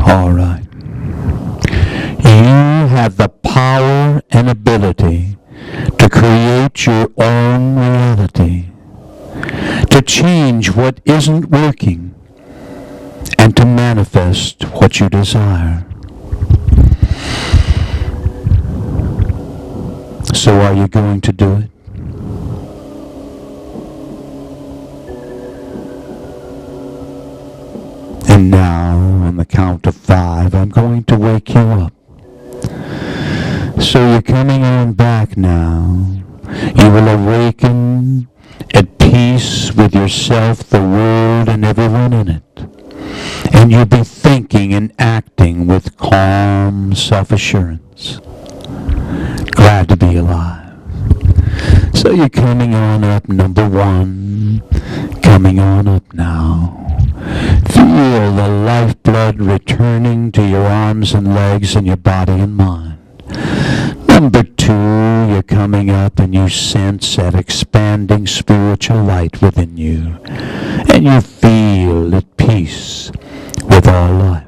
All right. You have the power and ability to create your own reality, to change what isn't working, and to manifest what you desire. So are you going to do it? And now, on the count of 5, I'm going to wake you up. So you're coming on back now. You will awaken at peace with yourself, the world, and everyone in it. And you'll be thinking and acting with calm self-assurance. Glad to be alive. So you're coming on up, number one. Coming on up now. Feel the lifeblood returning to your arms and legs and your body and mind. Number two, you're coming up and you sense that expanding spiritual light within you. And you feel at peace with all life.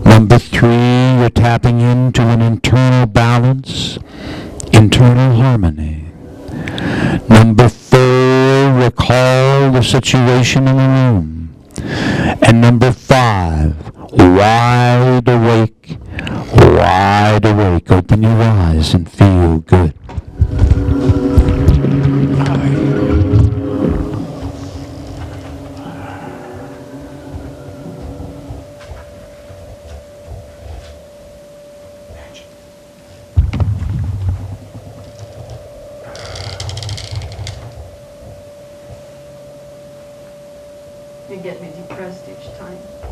Number three, you're tapping into an internal balance, internal harmony. Number four, recall the situation in the room. And number five, wide awake, open your eyes and feel good. You get me depressed each time. I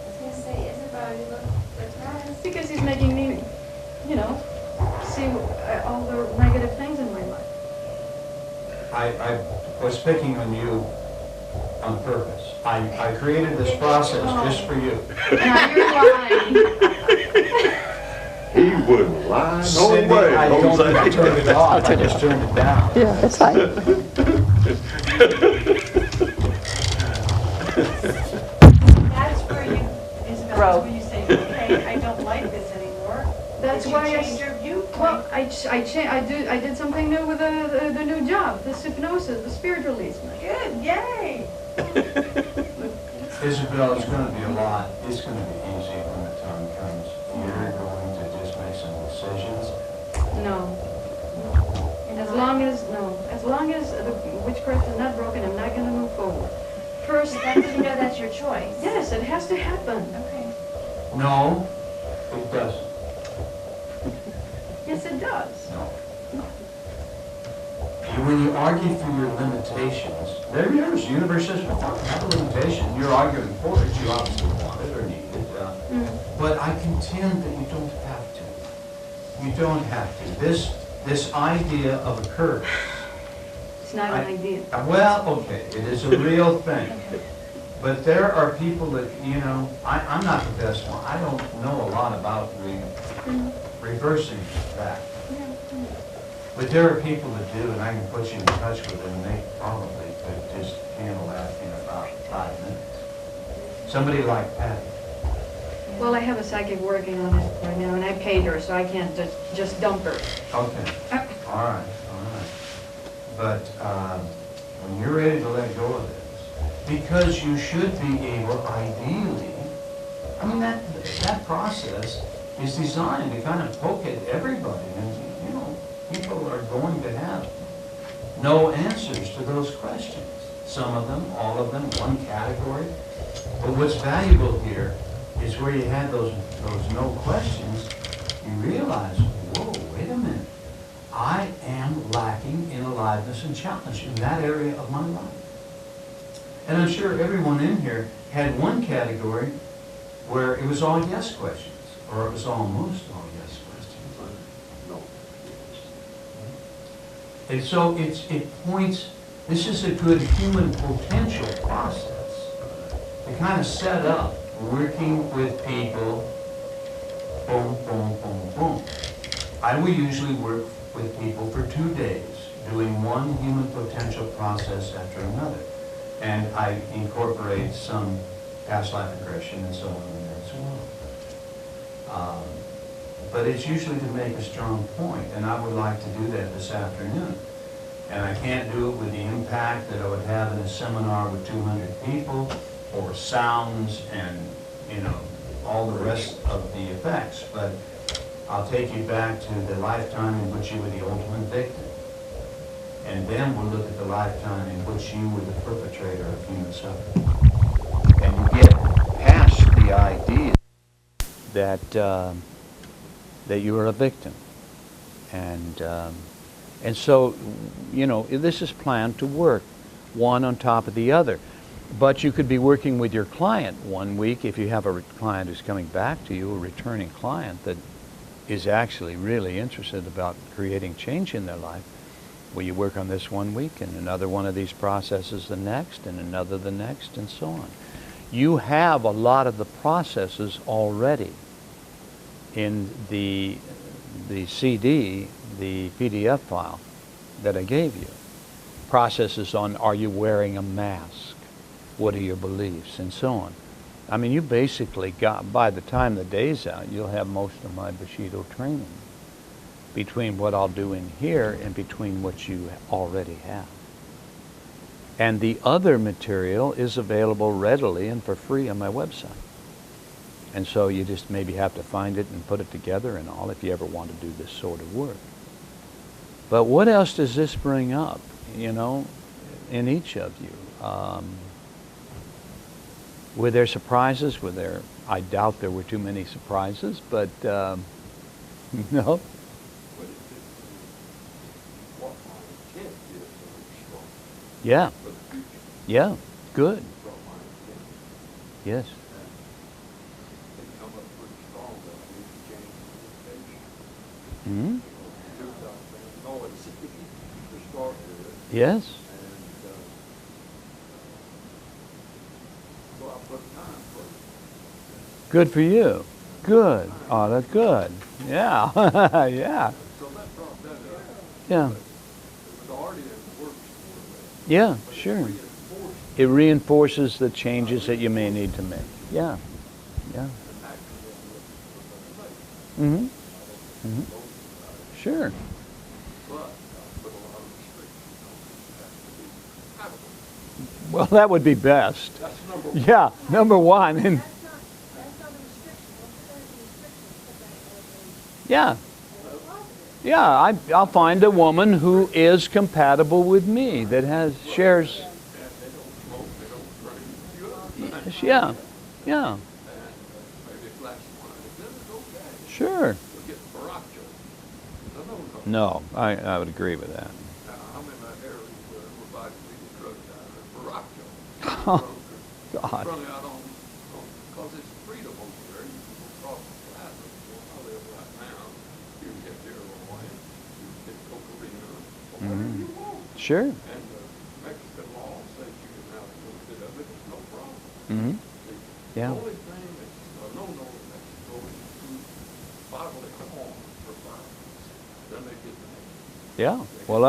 was gonna say, Isabel, you look depressed. Because he's making me, you know, see all the negative things in my life. I was picking on you on purpose. I created this process just for you. Now you're lying. He wouldn't lie, no Cindy, way, I don't Jose. think I turned it off, I just turned it down. Yeah, that's fine. That's where you, Isabel, Bro. that's where you say, okay, I don't like this anymore. That's Did why you I change your viewpoint? Well, I did something new with the new job, the hypnosis, the spirit releasement. Good, yay. Isabel, it's going to be a lot. It's going to be easy when the time comes. You're going to just make some decisions. No. As long as the witchcraft is not broken, I'm not going to move forward. First, That doesn't know that's your choice. yes, it has to happen. Okay. No, it doesn't. Yes, it does. No. When you argue for your limitations, they're yours. The universe says, well, have a limitation. You're arguing for it. You obviously want it or need it. But I contend that you don't have to. You don't have to. This idea of a curse. It's not an idea. Well, okay, it is a real thing. But there are people that, you know, I'm not the best one. I don't know a lot about reversing that. But there are people that do, and I can put you in touch with them, and they probably could just handle that in about 5 minutes. Somebody like Patty. Well, I have a psychic working on it right now, and I paid her, so I can't just dump her. Okay, all right. But when you're ready to let go of this, because you should be able, ideally, I mean, that process is designed to kind of poke at everybody, and, you know, people are going to have no answers to those questions. Some of them, all of them, one category. But what's valuable here is where you had those no questions, you realize, whoa, wait a minute. I am lacking in aliveness and challenge in that area of my life. And I'm sure everyone in here had one category where it was all yes questions, or it was almost all yes questions. No. And so it points, this is a good human potential process to kind of set up working with people, boom, boom, boom, boom. I will usually work with people for 2 days, doing one human potential process after another. And I incorporate some past life regression and so on in there as well. But it's usually to make a strong point, and I would like to do that this afternoon. And I can't do it with the impact that I would have in a seminar with 200 people, or sounds and, you know, all the rest of the effects. But I'll take you back to the lifetime in which you were the ultimate victim. And then we'll look at the lifetime in which you were the perpetrator of human suffering. And you get past the idea that you were a victim. And so, you know, this is planned to work one on top of the other. But you could be working with your client 1 week if you have a client who's coming back to you, a returning client that is actually really interested about creating change in their life. Well, you work on this one week, and another one of these processes the next, and another the next, and so on. You have a lot of the processes already in the CD, the PDF file that I gave you. Processes on, are you wearing a mask? What are your beliefs? And so on. I mean, you basically got, by the time the day's out, you'll have most of my Bushido training between what I'll do in here and between what you already have. And the other material is available readily and for free on my website. And so you just maybe have to find it and put it together and all if you ever want to do this sort of work. But what else does this bring up, you know, in each of you? Were there surprises? Were there, I doubt there were too many surprises, but no. But what my intent is very strong Yeah, for the future. yeah, good. From my intent. Yes. They come up pretty strong that I need to change the education. Hmm. Do something, know it's to start with. Yes. And so I put time first. Good for you. Good. Oh, that's good. Yeah. Yeah. So that brought that up. Yeah. It was already in the works for that. Yeah, But it sure. reinforced It reinforces the changes that you may need to make. Yeah. Yeah. and actually Mm-hmm. Mm-hmm. Sure. but put a lot of restrictions on it. It has to be habitable. Well, that would be best. That's number one. Yeah, number one. And That's not a restriction. What's the restriction? yeah. Put that as a Yeah, I'll find a woman who is compatible with me, that has, shares, And they don't smoke, they don't drink. You know, yeah, yeah, and maybe a glass of wine. Then it's okay. sure. You'll get baracho. No. No, I would agree with that. I'm in that area where we're about to be the drug down baracho. Oh, God. Running out on, because it's freedom over there. You can go across the plaza. Where I live right now. You can get heroin, you can get cocaine, or whatever you want. Sure. And the Mexican law says you can have a little bit of it, it's no problem. Mm-hmm. See, Yeah. The only thing that's a no-no in Mexico is to bodily harm for violence. Then they get the next. Yeah, well,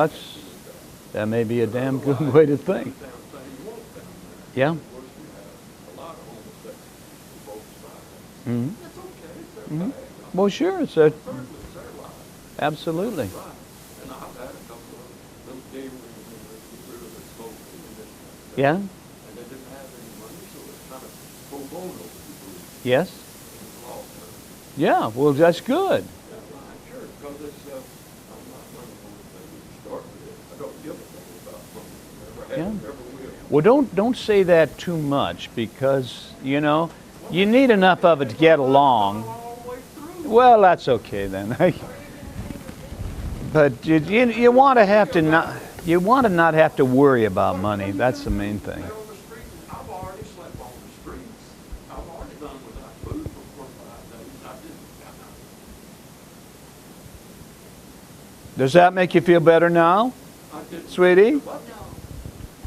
that may be a damn good way to think. Damn thing you want down there. Yeah. Of course, we have a lot of homosexuals on both sides. Mm-hmm. That's okay, it's their Mm-hmm. bag. Well, sure, it's a, Certainly, it's their life. absolutely. Right. And I've had a couple of little gay rings in the river that smoked and this and that. Yeah, And they didn't have any money, so it's kind of pro bono, if you believe, yes, in the law terms. yeah, well, that's good. Yeah, right, sure, because it's, I'm not running on the thing to start with it. I don't give a thing about money. Never have, Yeah. never will. Well, don't say that too much because, you know, you need enough of it to get along. All the way through. Well, that's okay then. But you want to have to not, you want to not have to worry about money. That's the main thing. Stay on the street. I've already slept on the streets. I've already done without food for 4 or 5 days. I didn't. Does that make you feel better now, I didn't. sweetie? What?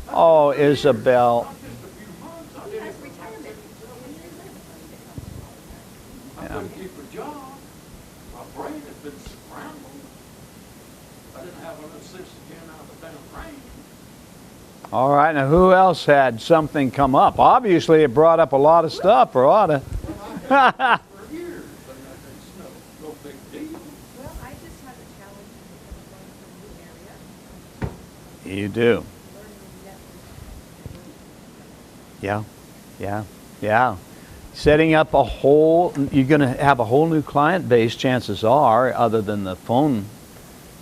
Oh, Isabel. Not just a few months. I He didn't. has retirement. I couldn't keep a job. My brain had been scrambled. I didn't have enough sense to get out of the damn rain. All right, now who else had something come up? Obviously, it brought up a lot of stuff, or ought to. Well, I had it for years, but it's no big deal. Well, I just had a challenge because I'm going to a new area, You do. learning network. Yeah, yeah, yeah. Setting up a whole, you're going to have a whole new client base, chances are, other than the phone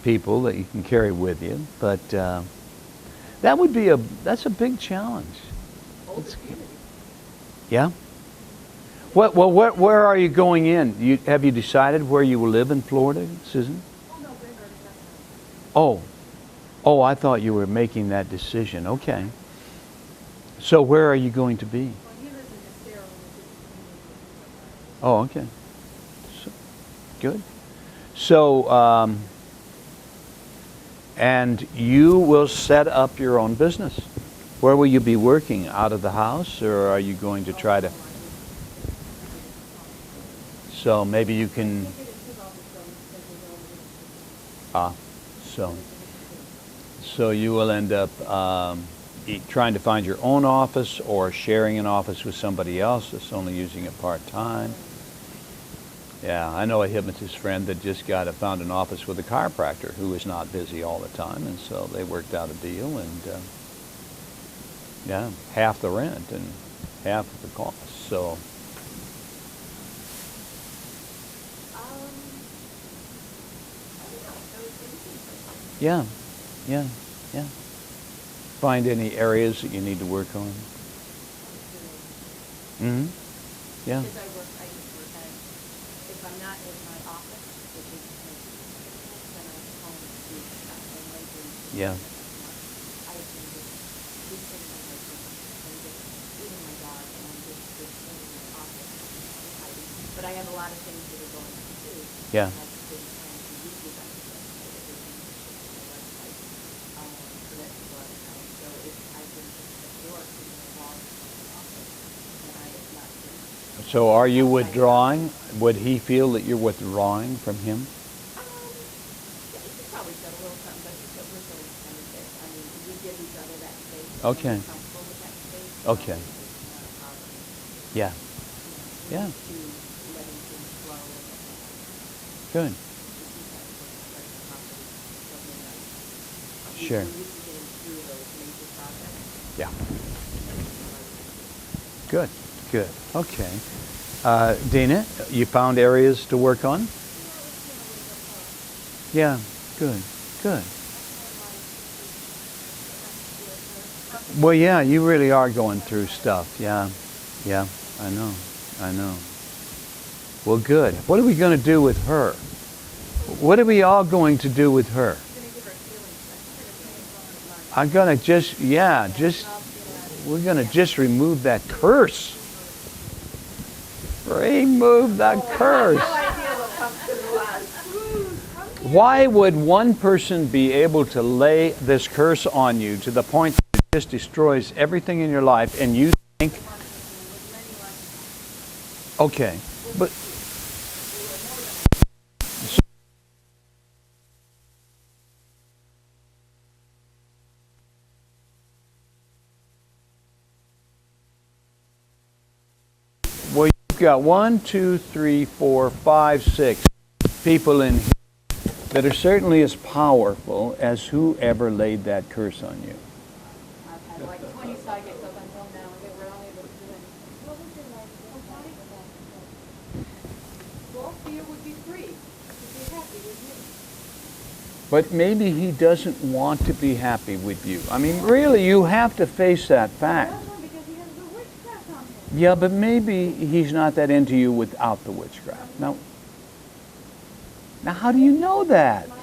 people that you can carry with you. But that would be that's a big challenge. It's- yeah. Where are you going in? Have you decided where you will live in Florida, Susan? Oh, no, we're already got Oh, I thought you were making that decision. Okay. So where are you going to be? Well, he lives in Estero, which is Oh, okay. So, good. So, And you will set up your own business. Where will you be working? Out of the house, or are you going to try to? So maybe you can. So you will end up trying to find your own office or sharing an office with somebody else that's only using it part-time. Yeah, I know a hypnotist friend that just found an office with a chiropractor who was not busy all the time, and so they worked out a deal, and yeah, half the rent and half of the cost. So yeah, yeah, yeah. Find any areas that you need to work on. Mm-hmm. Yeah. Because I just work at, if I'm not in my office, which is then I'm home to do stuff. I'm like doing Yeah. I can just do things on my phone. And just even my dog, and I'm just in my office. But I have a lot of things that are going to do. Yeah. And I've been trying to use these on my website. So that's a lot of time. So if I've been at work, in the wall, in my office, then I have not been. So are you withdrawing? Would he feel that you're withdrawing from him? Yeah, you could probably said a little something, but we're so extended. I mean, we give each other that space. Okay. We're comfortable with that space. Okay. It's not a problem. Yeah. Yeah. To letting things flow and Good. to keep that very properly. So we're not- Sure. We're used to getting through those major projects. Yeah. Good. Good. Okay. Dina, you found areas to work on? Yeah. Good. Good. Well, yeah, you really are going through stuff. Yeah. Yeah. I know. I know. Well, good. What are we going to do with her? What are we all going to do with her? I'm going to we're going to just remove that curse. Remove the curse. Why would one person be able to lay this curse on you to the point that it just destroys everything in your life, and you think, okay, but well, you've got 1, 2, 3, 4, 5, 6 people in here that are certainly as powerful as whoever laid that curse on you. I've had like 20 psychics up until now, and they were all able to do it. What would you like? Well, Fear would be free to be happy with me. But maybe he doesn't want to be happy with you. I mean, really, you have to face that fact. Because he has the witchcraft on him. Yeah, but maybe he's not that into you without the witchcraft. Now how do you know that? I know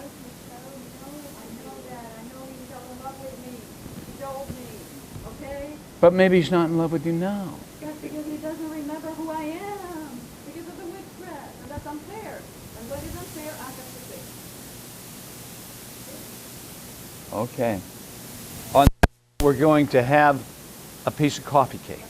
that. I know he fell in love with me. He told me. Okay? But maybe he's not in love with you now. That's because he doesn't remember who I am. Because of the witchcraft. And that's unfair. And what is unfair, I have to fix. Okay. We're going to have a piece of coffee cake.